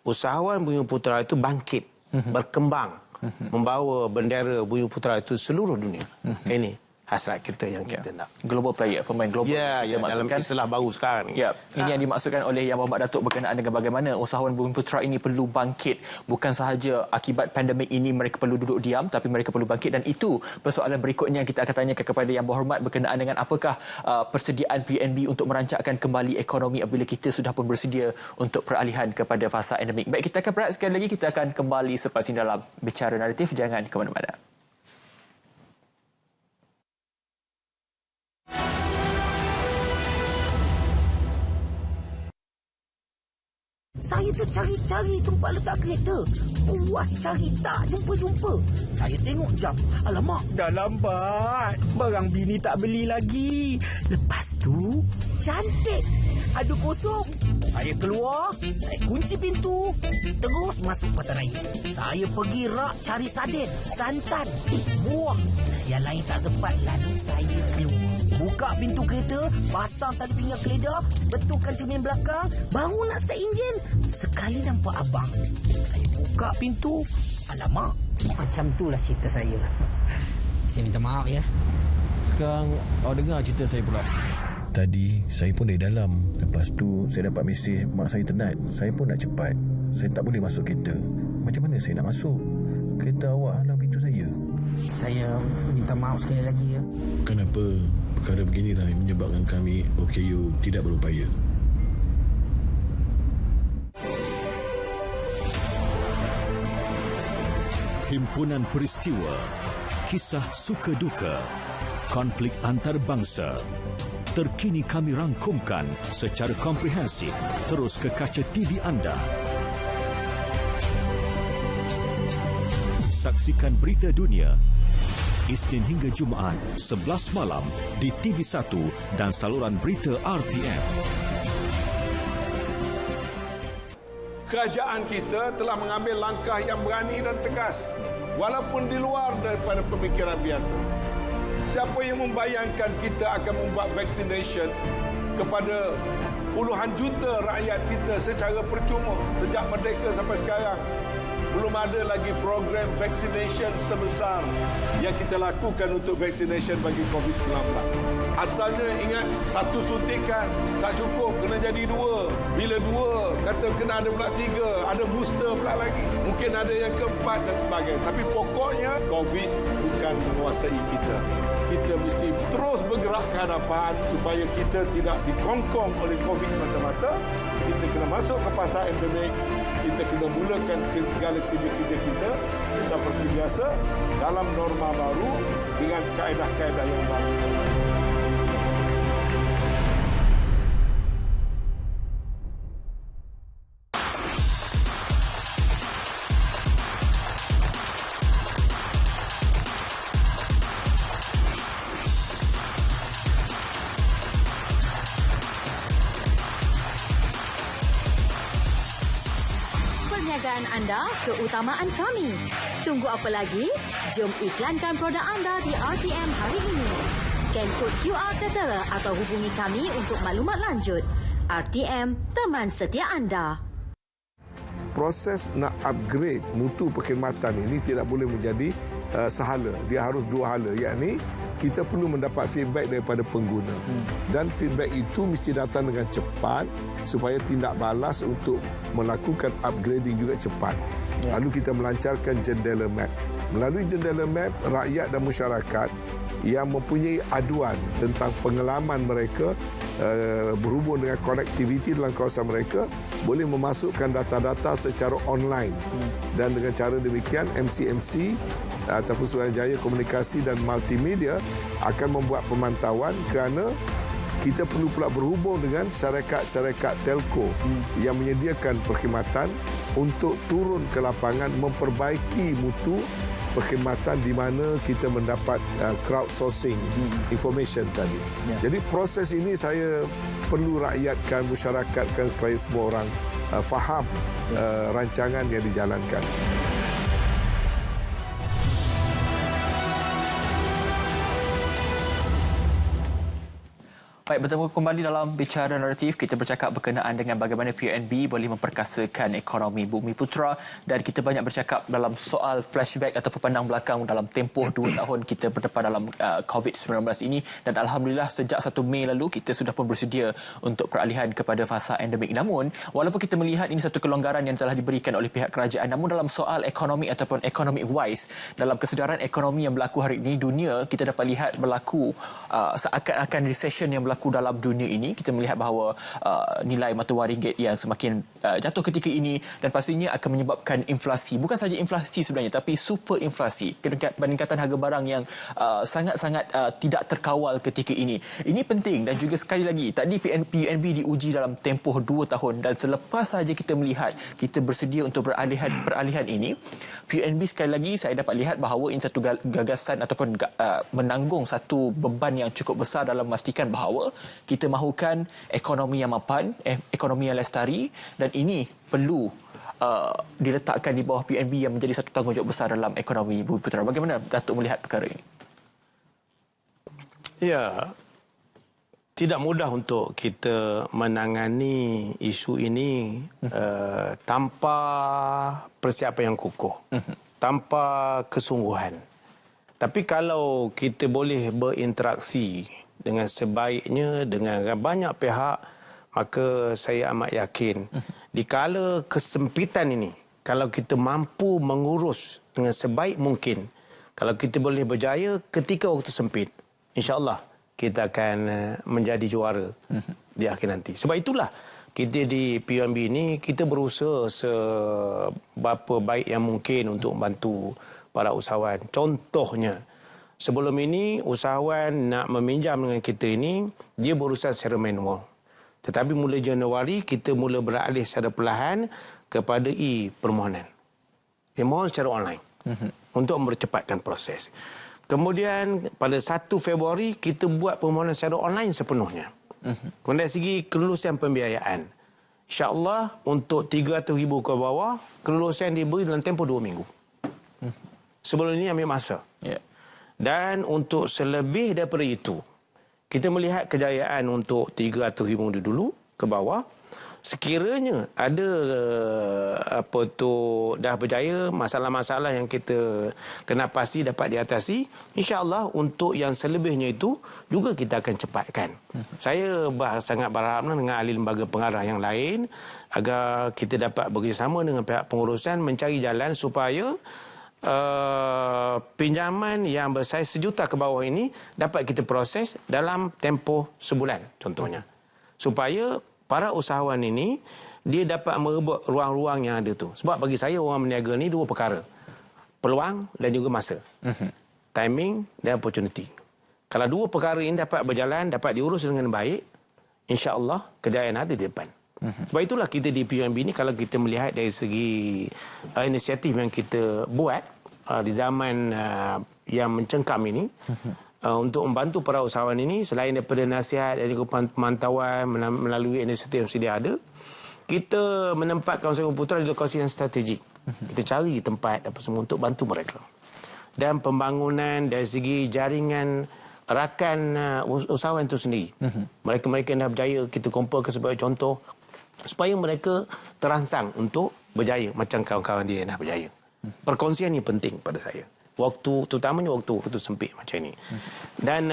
usahawan Bumi Putra itu bangkit, berkembang, membawa bendera Bumi Putra itu seluruh dunia. Ini hasrat kita yang kita nak. Global player, pemain global. Ya, dalam istilah baru sekarang ni. Ya, ini yang dimaksudkan oleh Yang Berhormat Datuk berkenaan dengan bagaimana usahawan Bumi Putra ini perlu bangkit. Bukan sahaja akibat pandemik ini mereka perlu duduk diam, tapi mereka perlu bangkit, dan itu persoalan berikutnya yang kita akan tanyakan kepada Yang Berhormat berkenaan dengan apakah persediaan PNB untuk merancangkan kembali ekonomi apabila kita sudah pun bersedia untuk peralihan kepada fasa endemik. Baik, kita akan berehat sekali lagi, kita akan kembali selepas ini dalam Bicara Naratif. Jangan ke mana-mana. Saya tercari-cari tempat letak kereta. Puas cari tak jumpa-jumpa. Saya tengok jam. Alamak, dah lambat. Barang bini tak beli lagi. Lepas tu, cantik. Ada kosong. Saya keluar, saya kunci pintu. Terus masuk pasar raya. Saya pergi rak cari sarden, santan, buah. Yang lain tak sempat, lalu saya keluar. Buka pintu kereta, pasang tali pinggang keledar, betulkan cermin belakang, baru nak start enjin. Sekali nampak abang. Saya buka pintu. Alamak, macam itulah cerita saya. Saya minta maaf ya. Sekarang awak dengar cerita saya pula. Tadi saya pun dari dalam. Lepas tu saya dapat mesej mak saya tenat. Saya pun nak cepat. Saya tak boleh masuk kereta. Macam mana saya nak masuk? Kereta awak halang pintu saya. Saya minta maaf sekali lagi ya. Kenapa perkara begini dah menyebabkan kami OKU tidak berupaya? Himpunan peristiwa, kisah suka duka, konflik antarabangsa. Terkini kami rangkumkan secara komprehensif terus ke kaca TV anda. Saksikan berita dunia Isnin hingga Jumaat 11 malam di TV1 dan saluran berita RTM. Kerajaan kita telah mengambil langkah yang berani dan tegas walaupun di luar daripada pemikiran biasa. Siapa yang membayangkan kita akan membuat vaccination kepada puluhan juta rakyat kita secara percuma sejak merdeka sampai sekarang? Belum ada lagi program vaccination sebesar yang kita lakukan untuk vaccination bagi COVID-19. Asalnya ingat, satu suntikan tak cukup, kena jadi dua. Bila dua, kata kena ada pula tiga, ada booster pula lagi. Mungkin ada yang keempat dan sebagainya. Tapi pokoknya, COVID bukan menguasai kita. Kita mesti terus bergerak ke hadapan supaya kita tidak dikongkong oleh COVID semata-mata. Kita kena masuk ke pasar endemik. Kita kena mulakan segala kerja-kerja kita seperti biasa dalam norma baru dengan kaedah-kaedah yang baru. Anda, keutamaan kami. Tunggu apa lagi? Jom iklankan produk anda di RTM hari ini. Scan kod QR Tertera atau hubungi kami untuk maklumat lanjut. RTM, teman setia anda. Proses nak upgrade mutu perkhidmatan ini tidak boleh menjadi sehala. Dia harus dua hala, yakni kita perlu mendapat feedback daripada pengguna. Dan feedback itu mesti datang dengan cepat supaya tindak balas untuk melakukan upgrading juga cepat. Lalu kita melancarkan jendela map. Melalui jendela map, rakyat dan masyarakat yang mempunyai aduan tentang pengalaman mereka berhubung dengan konektiviti dalam kawasan mereka boleh memasukkan data-data secara online. Dan dengan cara demikian, MCMC ataupun Suruhanjaya Komunikasi dan Multimedia akan membuat pemantauan kerana kita perlu pula berhubung dengan syarikat-syarikat telco yang menyediakan perkhidmatan untuk turun ke lapangan memperbaiki mutu perkhidmatan di mana kita mendapat crowdsourcing information tadi. Jadi proses ini saya perlu rakyatkan, masyarakatkan supaya semua orang faham rancangan yang dijalankan. Baik, bertemu kembali dalam Bicara Naratif. Kita bercakap berkenaan dengan bagaimana PUNB boleh memperkasakan ekonomi Bumi Putra, dan kita banyak bercakap dalam soal flashback atau pandang belakang dalam tempoh 2 tahun kita berdepan dalam COVID-19 ini, dan Alhamdulillah sejak 1 Mei lalu kita sudah pun bersedia untuk peralihan kepada fasa endemik. Namun, walaupun kita melihat ini satu kelonggaran yang telah diberikan oleh pihak kerajaan, namun dalam soal ekonomi ataupun economic wise, dalam kesedaran ekonomi yang berlaku hari ini, dunia kita dapat lihat berlaku seakan-akan recession yang berlaku dalam dunia ini. Kita melihat bahawa nilai mata wang ringgit yang semakin jatuh ketika ini, dan pastinya akan menyebabkan inflasi. Bukan saja inflasi sebenarnya, tapi super inflasi, peningkatan harga barang yang sangat-sangat tidak terkawal ketika ini. Ini penting, dan juga sekali lagi tadi PUNB diuji dalam tempoh 2 tahun, dan selepas saja kita melihat kita bersedia untuk peralihan ini, PUNB sekali lagi saya dapat lihat bahawa ini satu gagasan ataupun menanggung satu beban yang cukup besar dalam memastikan bahawa kita mahukan ekonomi yang mapan, ekonomi yang lestari, dan ini perlu diletakkan di bawah PUNB yang menjadi satu tanggungjawab besar dalam ekonomi Bumi Putra. Bagaimana Datuk melihat perkara ini? Ya, tidak mudah untuk kita menangani isu ini tanpa persiapan yang kukuh, tanpa kesungguhan. Tapi kalau kita boleh berinteraksi dengan sebaiknya dengan banyak pihak, maka saya amat yakin di kala kesempitan ini, kalau kita mampu mengurus dengan sebaik mungkin, kalau kita boleh berjaya ketika waktu sempit, insya-Allah kita akan menjadi juara di akhir nanti. Sebab itulah kita di PUNB ini kita berusaha seberapa baik yang mungkin untuk membantu para usahawan. Contohnya, sebelum ini usahawan nak meminjam dengan kita ini, dia berusaha secara manual. Tetapi mula Januari kita mula beralih secara perlahan kepada e-permohonan. Dia mohon secara online untuk mempercepatkan proses. Kemudian pada 1 Februari kita buat permohonan secara online sepenuhnya. Kemudian dari segi kelulusan pembiayaan, insya-Allah untuk 300,000 ke bawah, kelulusan diberi dalam tempoh 2 minggu. Sebelum ini ambil masa. Dan untuk selebih daripada itu, kita melihat kejayaan untuk 300,000 dulu ke bawah. Sekiranya ada dah berjaya, masalah-masalah yang kita kena pasti dapat diatasi, insya-Allah untuk yang selebihnya itu juga kita akan cepatkan. Saya sangat berharap dengan ahli lembaga pengarah yang lain agar kita dapat bekerjasama dengan pihak pengurusan mencari jalan supaya pinjaman yang bersaiz sejuta ke bawah ini dapat kita proses dalam tempoh sebulan contohnya, supaya para usahawan ini dia dapat merebut ruang-ruang yang ada tu. Sebab bagi saya orang berniaga ni 2 perkara, peluang dan juga masa, timing dan opportunity. Kalau 2 perkara ini dapat berjalan, dapat diurus dengan baik, insya-Allah kejayaan ada di depan. Sebab itulah kita di PUNB ni, kalau kita melihat dari segi inisiatif yang kita buat di zaman yang mencengkam ini, untuk membantu para usahawan ini, selain daripada nasihat dan juga pemantauan melalui inisiatif yang sedia ada, kita menempatkan usahawan Putra di lokasi yang strategik. Kita cari tempat apa semua untuk bantu mereka. Dan pembangunan dari segi jaringan rakan usahawan itu sendiri. Mereka-mereka yang dah berjaya kita kumpulkan sebagai contoh, supaya mereka terangsang untuk berjaya macam kawan-kawan dia yang dah berjaya. Perkongsian ini penting pada saya. Terutamanya waktu sempit macam ini. Dan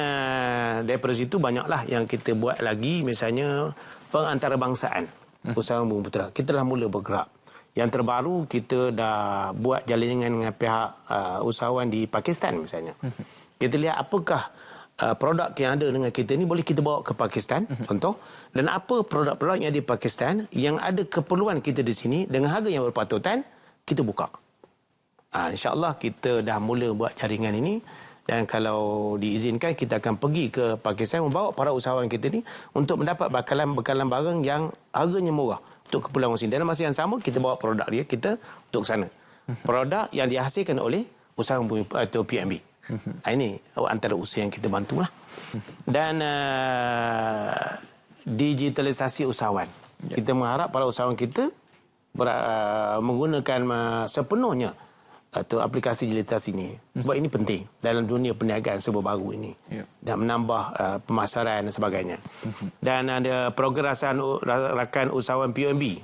daripada situ banyaklah yang kita buat lagi, misalnya pengantarbangsaan usahawan Bumi Putra. Kita dah mula bergerak. Yang terbaru kita dah buat jaringan dengan pihak usahawan di Pakistan misalnya. Kita lihat apakah produk yang ada dengan kita ni boleh kita bawa ke Pakistan, contoh, dan apa produk-produk yang ada di Pakistan yang ada keperluan kita di sini dengan harga yang berpatutan, kita buka. InsyaAllah kita dah mula buat jaringan ini, dan kalau diizinkan kita akan pergi ke Pakistan membawa para usahawan kita ni untuk mendapat bekalan barang yang harganya murah untuk keperluan sini. Dalam masa yang sama kita bawa produk dia kita untuk sana. Produk yang dihasilkan oleh usahawan atau PUNB. Ini antara usaha yang kita bantulah. Dan digitalisasi usahawan. Kita mengharap para usahawan kita menggunakan sepenuhnya atau aplikasi digitalisasi ini. Sebab ini penting dalam dunia perniagaan serba baru ini. Dan menambah pemasaran dan sebagainya. Dan ada program rakan usahawan PUMB,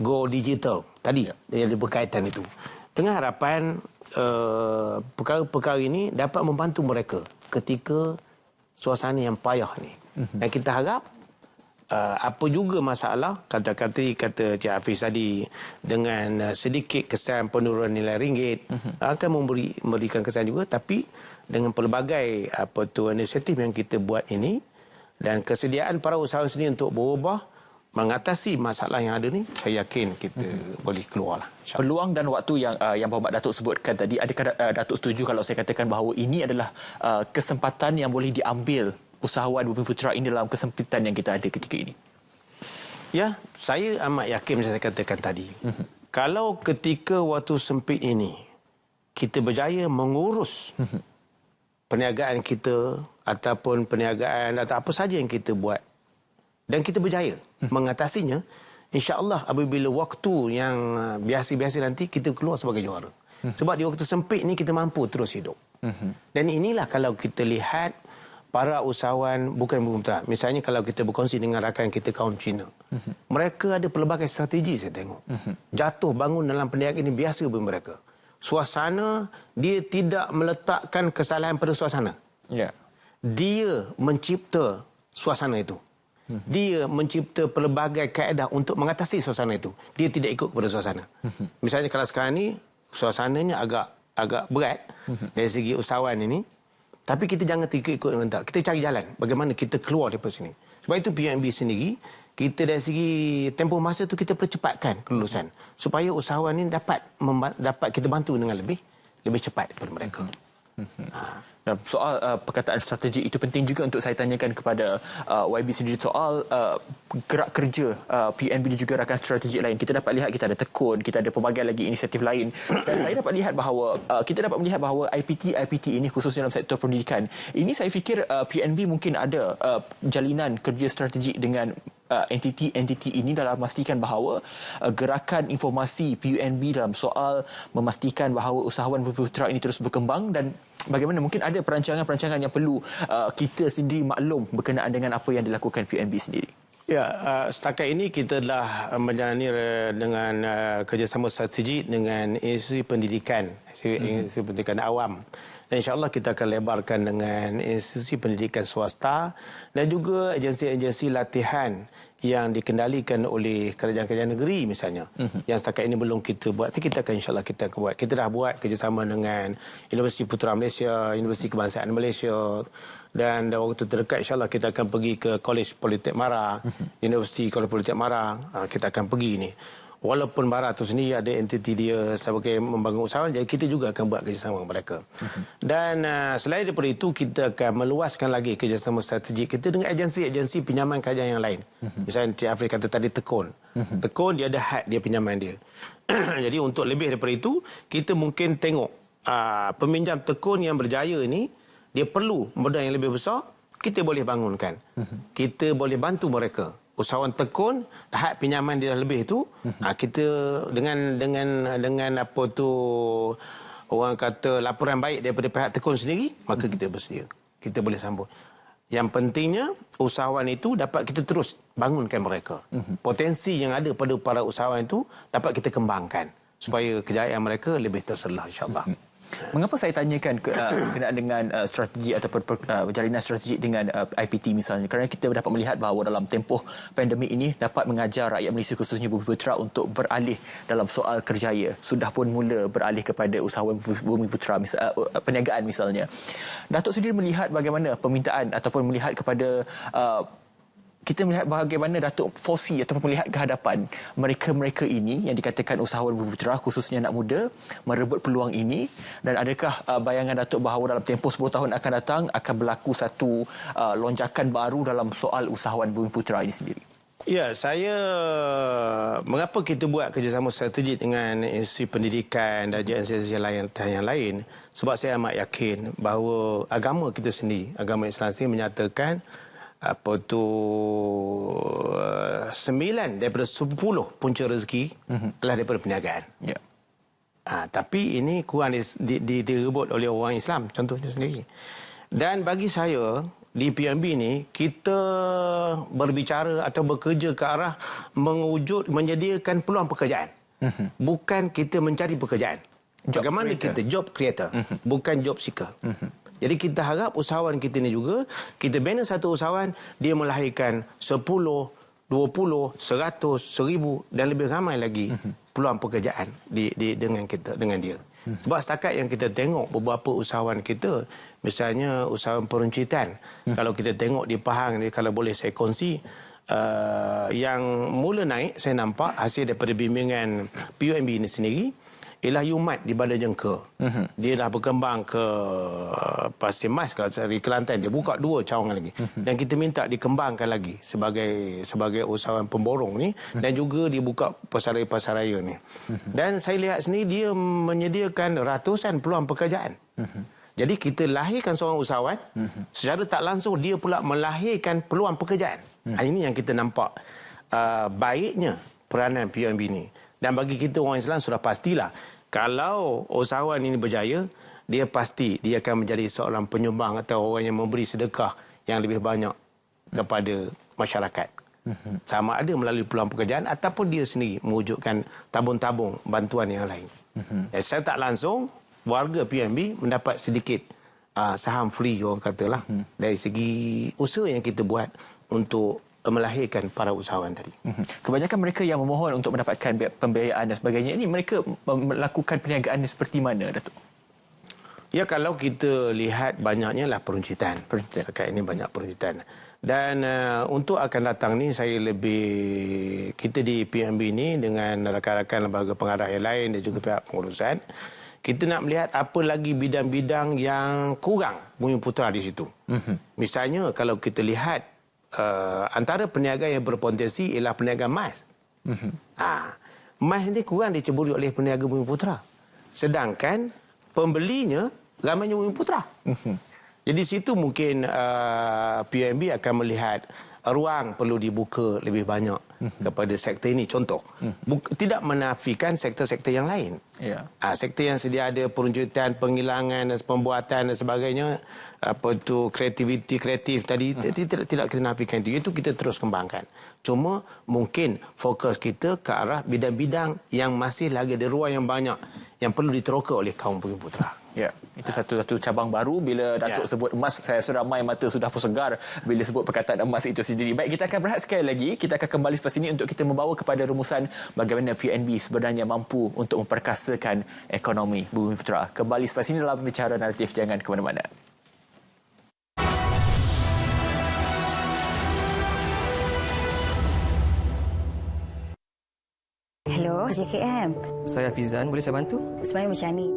Go Digital. Tadi yang berkaitan itu. Dengan harapan perkara-perkara ini dapat membantu mereka ketika suasana yang payah ni. Dan kita harap apa juga masalah kata Cik Hafiz tadi dengan sedikit kesan penurunan nilai ringgit akan memberikan kesan juga, tapi dengan pelbagai inisiatif yang kita buat ini dan kesediaan para usahawan sendiri untuk berubah mengatasi masalah yang ada ni, saya yakin kita boleh keluarlah. Peluang dan waktu yang Bapak Datuk sebutkan tadi, adakah Datuk setuju kalau saya katakan bahawa ini adalah kesempatan yang boleh diambil usahawan Bumiputera ini dalam kesempitan yang kita ada ketika ini? Ya, saya amat yakin macam saya katakan tadi. Kalau ketika waktu sempit ini kita berjaya mengurus perniagaan kita ataupun perniagaan atau apa saja yang kita buat dan kita berjaya mengatasinya, insya-Allah apabila waktu yang biasa-biasa nanti kita keluar sebagai juara. Sebab di waktu sempit ni kita mampu terus hidup. Dan inilah kalau kita lihat para usahawan bukan Bumiputera. Misalnya kalau kita berkongsi dengan rakan kita kaum Cina. Mereka ada pelbagai strategi saya tengok. Jatuh bangun dalam perniagaan ini biasa bagi mereka. Suasana, dia tidak meletakkan kesalahan pada suasana. Dia mencipta suasana itu. Dia mencipta pelbagai kaedah untuk mengatasi suasana itu. Dia tidak ikut kepada suasana. Misalnya kalau sekarang ni suasananya agak berat dari segi usahawan ini. Tapi kita jangan ikut mentak. Kita cari jalan bagaimana kita keluar daripada sini. Sebab itu PUMB sendiri, kita dari segi tempoh masa itu kita percepatkan kelulusan. Supaya usahawan ini dapat kita bantu dengan lebih cepat daripada mereka. Dan soal perkataan strategi itu penting juga untuk saya tanyakan kepada YB sendiri soal gerak kerja PNB dan juga rakan strategi lain. Kita dapat lihat kita ada tekun, kita ada pelbagai lagi inisiatif lain, dan saya dapat lihat bahawa kita dapat melihat bahawa IPT ini khususnya dalam sektor pendidikan ini, saya fikir PNB mungkin ada jalinan kerja strategi dengan entiti ini dalam memastikan bahawa gerakan informasi PUNB dalam soal memastikan bahawa usahawan Bumiputera ini terus berkembang, dan bagaimana mungkin ada perancangan-perancangan yang perlu kita sendiri maklum berkenaan dengan apa yang dilakukan PUNB sendiri. Ya, setakat ini kita telah menjalani dengan kerjasama strategi dengan institusi pendidikan, institusi pendidikan awam. Dan insya-Allah kita akan lebarkan dengan institusi pendidikan swasta dan juga agensi-agensi latihan yang dikendalikan oleh kerajaan-kerajaan negeri misalnya. Yang setakat ini belum kita buat, tapi kita akan insya-Allah kita akan buat. Kita dah buat kerjasama dengan Universiti Putra Malaysia, Universiti Kebangsaan Malaysia, dan dalam waktu terdekat insya-Allah kita akan pergi ke College Politek Mara, Universiti College Politek Mara. Kita akan pergi ni. Walaupun Mara itu sendiri ada entiti dia sebagai membangun usahawan, jadi kita juga akan buat kerjasama dengan mereka. Dan selain daripada itu, kita akan meluaskan lagi kerjasama strategik kita dengan agensi-agensi pinjaman kerajaan yang lain. Misalnya Cik Hafiz kata tadi Tekun. Tekun dia ada had dia pinjaman dia. Jadi untuk lebih daripada itu, kita mungkin tengok peminjam Tekun yang berjaya ini, dia perlu modal yang lebih besar, kita boleh bangunkan. Kita boleh bantu mereka. Usahawan tekun, had pinjaman dia dah lebih itu, kita dengan apa tu orang kata laporan baik daripada pihak tekun sendiri, maka kita bersedia. Kita boleh sambung. Yang pentingnya usahawan itu dapat kita terus bangunkan mereka. Potensi yang ada pada para usahawan itu dapat kita kembangkan supaya kejayaan mereka lebih terselah, insya-Allah. Mengapa saya tanyakan berkenaan dengan strategi ataupun jalinan strategi dengan IPT misalnya? Kerana kita dapat melihat bahawa dalam tempoh pandemik ini dapat mengajar rakyat Malaysia khususnya Bumiputera untuk beralih dalam soal kerjaya. Sudah pun mula beralih kepada usahawan Bumiputera, perniagaan misalnya. Datuk sendiri melihat bagaimana permintaan ataupun melihat kepada kita melihat bagaimana Datuk foresee ataupun melihat ke hadapan mereka-mereka ini yang dikatakan usahawan Bumiputera khususnya anak muda merebut peluang ini, dan adakah bayangan Datuk bahawa dalam tempoh 10 tahun akan datang akan berlaku satu lonjakan baru dalam soal usahawan Bumiputera ini sendiri? Ya, mengapa kita buat kerjasama strategi dengan institusi pendidikan dan institusi yang lain? Sebab saya amat yakin bahawa agama kita sendiri, agama Islam sendiri menyatakan 9 daripada 10 punca rezeki adalah daripada perniagaan. Tapi ini kurang direbut oleh orang Islam contohnya sendiri. Dan bagi saya di PMB ni kita berbicara atau bekerja ke arah menyediakan peluang pekerjaan. Bukan kita mencari pekerjaan. Bagaimana kita job creator, bukan job seeker. Jadi kita harap usahawan kita ni juga, kita bina satu usahawan, dia melahirkan 10, 20, 100, 1000 dan lebih ramai lagi peluang pekerjaan dengan dia. Sebab setakat yang kita tengok beberapa usahawan kita, misalnya usahawan peruncitan, kalau kita tengok di Pahang ni, kalau boleh saya kongsi, yang mula naik saya nampak hasil daripada bimbingan PUMB ini sendiri ialah Yumat di Bandar Jengka. Dia dah berkembang ke Pasir Mas, kalau dari Kelantan dia buka 2 cawangan lagi. Dan kita minta dikembangkan lagi sebagai usahawan pemborong ni, dan juga dibuka pasaraya-pasaraya ni. Dan saya lihat sini dia menyediakan ratusan peluang pekerjaan. Jadi kita lahirkan seorang usahawan, secara tak langsung dia pula melahirkan peluang pekerjaan. Ini yang kita nampak baiknya peranan PUMB ni. Dan bagi kita orang Islam sudah pastilah, kalau usahawan ini berjaya, dia pasti dia akan menjadi seorang penyumbang atau orang yang memberi sedekah yang lebih banyak kepada masyarakat. Sama ada melalui peluang pekerjaan ataupun dia sendiri mewujudkan tabung-tabung bantuan yang lain. Dan saya tak langsung, warga PUMB mendapat sedikit saham free, orang katalah, dari segi usaha yang kita buat untuk melahirkan para usahawan tadi. Kebanyakan mereka yang memohon untuk mendapatkan pembiayaan dan sebagainya ini, mereka melakukan perniagaan seperti mana, Datuk? Ya, kalau kita lihat banyaknya lah peruncitan. Sekarang ini banyak peruncitan. Dan untuk akan datang ni kita di PUMB ni dengan rakan-rakan lembaga pengarah yang lain dan juga pihak pengurusan, kita nak melihat apa lagi bidang-bidang yang kurang Bumi Putra di situ. Misalnya kalau kita lihat antara perniagaan yang berpotensi ialah perniagaan emas. Emas ini kurang diceburi oleh peniaga Bumi Putra. Sedangkan pembelinya ramainya Bumi Putra. Jadi situ mungkin PUMB akan melihat ruang perlu dibuka lebih banyak kepada sektor ini. Contoh, tidak menafikan sektor-sektor yang lain. Sektor yang sedia ada peruncitan, penghilangan, pembuatan dan sebagainya, apa itu kreatif tadi, tidak kita nafikan itu kita terus kembangkan. Cuma mungkin fokus kita ke arah bidang-bidang yang masih lagi ada ruang yang banyak yang perlu diteroka oleh kaum Bumi Putra. Ya, itu satu cabang baru. Bila Datuk sebut emas, saya seramai mata sudah pun segar bila sebut perkataan emas itu sendiri. Baik, kita akan berehat sekali lagi. Kita akan kembali selepas ini untuk kita membawa kepada rumusan bagaimana PUMB sebenarnya mampu untuk memperkasakan ekonomi Bumi Putra. Kembali selepas ini dalam Bicara Naratif. Jangan ke mana-mana. Hello, JKM. Saya Hafizan, boleh saya bantu? Sebenarnya macam ni.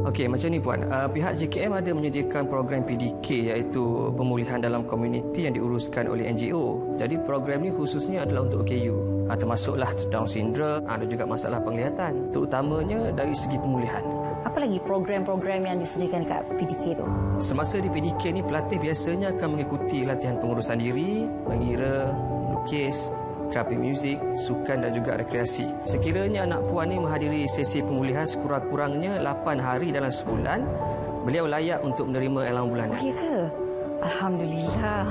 Okey, macam ni Puan. Pihak JKM ada menyediakan program PDK, iaitu pemulihan dalam komuniti yang diuruskan oleh NGO. Jadi program ni khususnya adalah untuk OKU. Termasuklah Down syndrome, ada juga masalah penglihatan. Terutamanya dari segi pemulihan. Apa lagi program-program yang disediakan dekat PDK tu? Semasa di PDK ni, pelatih biasanya akan mengikuti latihan pengurusan diri, mengira, lukis, terapi muzik, sukan dan juga rekreasi. Sekiranya anak puan ni menghadiri sesi pemulihan sekurang-kurangnya 8 hari dalam sebulan, beliau layak untuk menerima allowance bulanan. Ya ke? Alhamdulillah.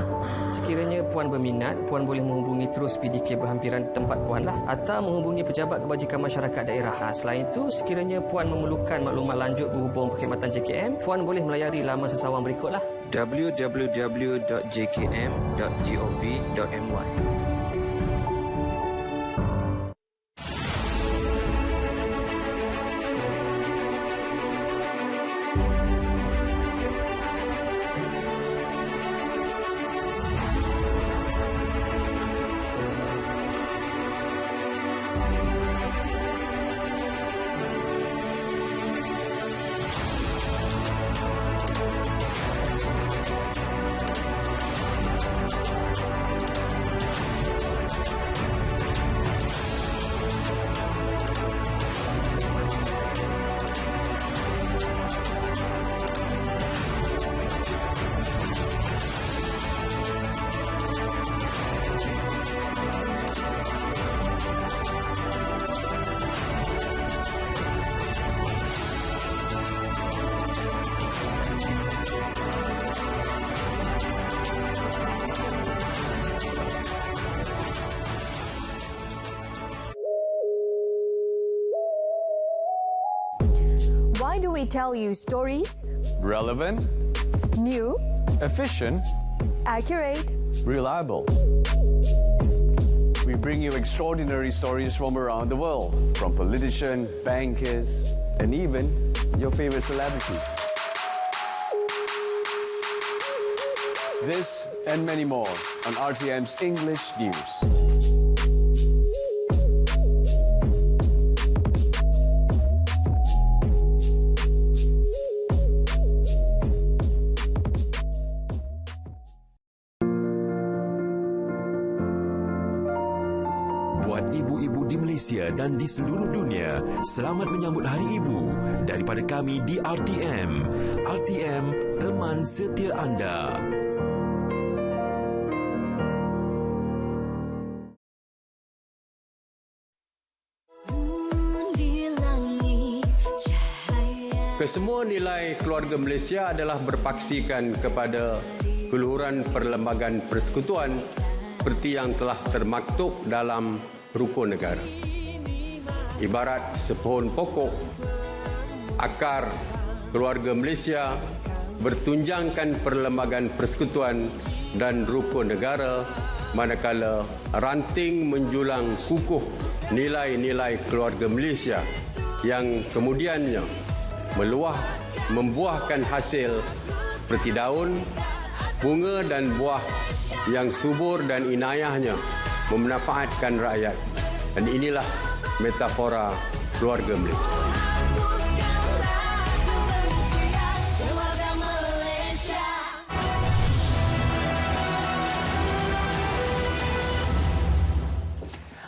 Sekiranya puan berminat, puan boleh menghubungi terus PDK berhampiran tempat puan lah, atau menghubungi Pejabat Kebajikan Masyarakat Daerah. Selain itu, sekiranya puan memerlukan maklumat lanjut berhubung perkhidmatan JKM, puan boleh melayari laman sesawang berikutlah: www.jkm.gov.my. Why do we tell you stories? Relevant, New, efficient, accurate. reliable. We bring you extraordinary stories from around the world, from politicians, bankers, and even your favorite celebrities. This and many more on RTM's English News. Buat ibu-ibu di Malaysia dan di seluruh dunia, selamat menyambut Hari Ibu daripada kami di RTM. RTM, teman setia anda. Kesemua nilai keluarga Malaysia adalah berpaksikan kepada keluhuran perlembagaan persekutuan seperti yang telah termaktub dalam rukun negara. Ibarat sepohon pokok, akar keluarga Malaysia bertunjangkan perlembagaan persekutuan dan rukun negara, manakala ranting menjulang kukuh nilai-nilai keluarga Malaysia yang kemudiannya membuahkan hasil seperti daun, bunga dan buah yang subur dan inayahnya memanfaatkan rakyat. Dan inilah metafora keluarga Malaysia.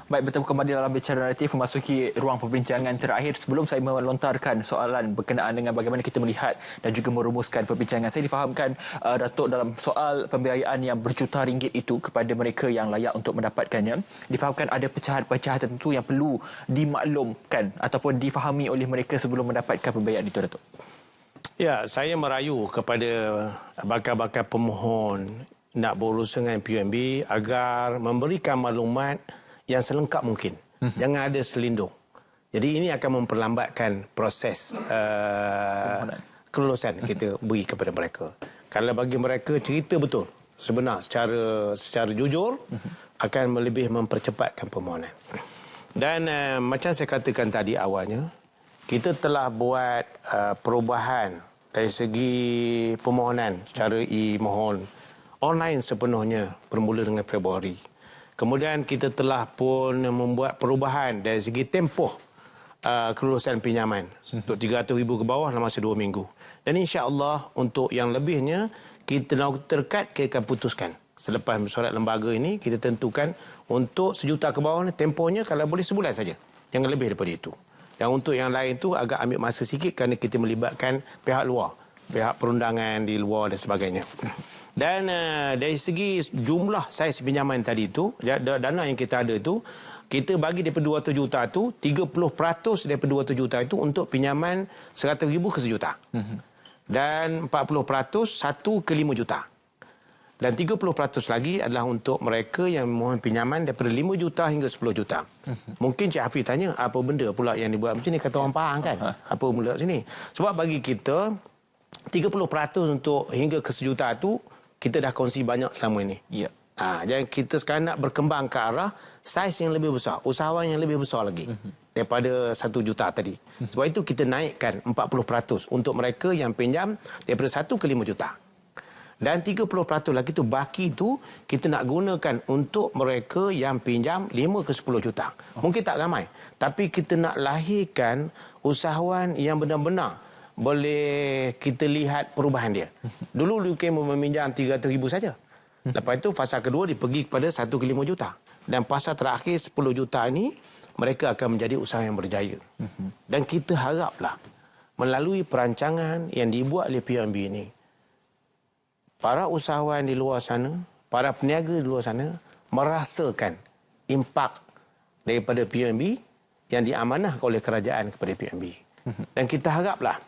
Baik, bertemu kembali dalam Bicara Naratif memasuki ruang perbincangan terakhir. Sebelum saya melontarkan soalan berkenaan dengan bagaimana kita melihat dan juga merumuskan perbincangan, saya difahamkan Datuk, dalam soal pembiayaan yang berjuta ringgit itu kepada mereka yang layak untuk mendapatkannya, difahamkan ada pecahan-pecahan tertentu yang perlu dimaklumkan ataupun difahami oleh mereka sebelum mendapatkan pembiayaan itu, Datuk. Ya, saya merayu kepada bakal-bakal pemohon nak berurusan dengan PUMB agar memberikan maklumat yang selengkap mungkin. Jangan ada selindung. Jadi ini akan memperlambatkan proses kelulusan kita beri kepada mereka. Kalau bagi mereka cerita betul, sebenar, secara jujur, akan lebih mempercepatkan permohonan. Dan macam saya katakan tadi awalnya, kita telah buat perubahan dari segi permohonan secara e-mohon online sepenuhnya bermula dengan Februari. Kemudian kita telah pun membuat perubahan dari segi tempoh kelulusan pinjaman untuk 300,000 ke bawah dalam masa 2 minggu. Dan insya-Allah untuk yang lebihnya kita terdekat kita akan putuskan. Selepas mesyuarat lembaga ini kita tentukan untuk 1 juta ke bawah ni tempohnya kalau boleh sebulan saja. Jangan lebih daripada itu. Dan untuk yang lain tu agak ambil masa sikit kerana kita melibatkan pihak luar, pihak perundangan di luar dan sebagainya. Dan dari segi jumlah saiz pinjaman tadi itu, dana yang kita ada itu, kita bagi daripada 200 juta itu, 30% daripada 200 juta itu untuk pinjaman 100,000 ke 1 juta. Dan 40% 1 ke 5 juta. Dan 30% lagi adalah untuk mereka yang mohon pinjaman daripada 5 juta hingga 10 juta. Mungkin Cik Hafiz tanya, apa benda pula yang dibuat macam ni? Kata orang faham kan? Apa mula sini? Sebab bagi kita, 30% untuk hingga ke 1 juta itu, kita dah kongsi banyak selama ini. Ya. Jadi kita sekarang nak berkembang ke arah saiz yang lebih besar, usahawan yang lebih besar lagi daripada 1 juta tadi. Sebab itu kita naikkan 40% untuk mereka yang pinjam daripada 1 ke 5 juta. Dan 30% lagi tu baki tu kita nak gunakan untuk mereka yang pinjam 5 ke 10 juta. Mungkin tak ramai, tapi kita nak lahirkan usahawan yang benar-benar boleh kita lihat perubahan dia. Dulu UKM meminjam 300,000 saja. Lepas itu fasa kedua dia pergi kepada 1 ke 5 juta. Dan fasa terakhir 10 juta ini mereka akan menjadi usaha yang berjaya. Dan kita haraplah melalui perancangan yang dibuat oleh PUMB ini, para usahawan di luar sana, para peniaga di luar sana merasakan impak daripada PUMB yang diamanahkan oleh kerajaan kepada PUMB. Dan kita haraplah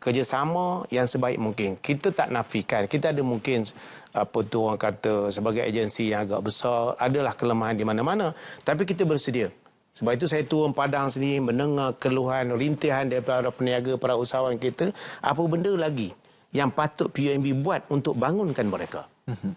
kerjasama yang sebaik mungkin. Kita tak nafikan, kita ada mungkin apa tu orang kata sebagai agensi yang agak besar, adalah kelemahan di mana-mana, tapi kita bersedia Sebab itu saya turun padang sini mendengar keluhan, rintihan daripada peniaga, para usahawan kita, apa benda lagi yang patut PUMB buat untuk bangunkan mereka.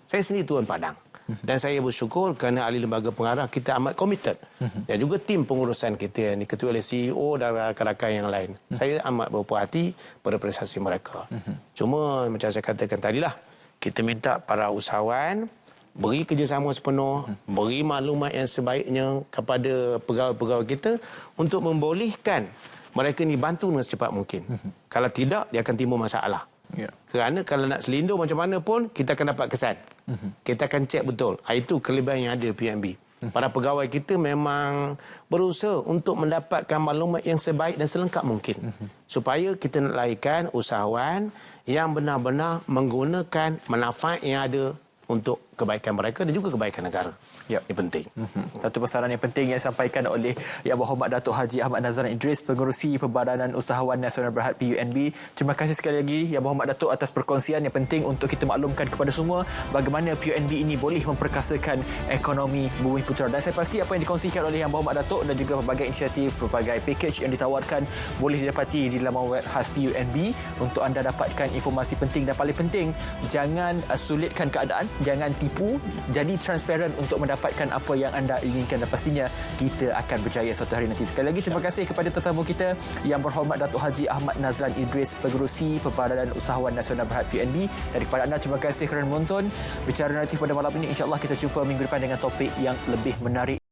Saya sendiri turun padang. Dan saya bersyukur kerana ahli lembaga pengarah kita amat komited. Dan juga tim pengurusan kita yang diketuai oleh CEO dan rakan-rakan yang lain. Saya amat berpuas hati pada prestasi mereka. Cuma macam saya katakan tadilah, kita minta para usahawan beri kerjasama sepenuh, beri maklumat yang sebaiknya kepada pegawai-pegawai kita untuk membolehkan mereka ni bantu dengan secepat mungkin. Kalau tidak, dia akan timbul masalah. Kerana kalau nak selindung macam mana pun, kita akan dapat kesan. Kita akan cek betul. Itu kelebihan yang ada PUMB. Para pegawai kita memang berusaha untuk mendapatkan maklumat yang sebaik dan selengkap mungkin. Supaya kita nak lahirkan usahawan yang benar-benar menggunakan manfaat yang ada untuk kebaikan mereka dan juga kebaikan negara. Ya, ini penting. Satu pesanan yang penting yang disampaikan oleh Yang Berhormat Datuk Haji Ahmad Nazran Idris, Pengerusi Perbadanan Usahawan Nasional Berhad PUNB. Terima kasih sekali lagi Yang Berhormat Datuk atas perkongsian yang penting untuk kita maklumkan kepada semua bagaimana PUNB ini boleh memperkasakan ekonomi Bumi Putra. Dan saya pasti apa yang dikongsikan oleh Yang Berhormat Datuk dan juga pelbagai inisiatif, pelbagai package yang ditawarkan boleh didapati di laman web khas PUNB untuk anda dapatkan informasi penting. Dan paling penting, jangan sulitkan keadaan, jangan tipu, jadi transparent untuk mendapatkan apa yang anda inginkan dan pastinya kita akan berjaya suatu hari nanti. Sekali lagi terima kasih kepada tetamu kita Yang Berhormat Datuk Haji Ahmad Nazran Idris, Pengerusi Perbadanan Usahawan Nasional Berhad PUNB. Dan kepada anda terima kasih kerana menonton Bicara Naratif pada malam ini. InsyaAllah kita jumpa minggu depan dengan topik yang lebih menarik.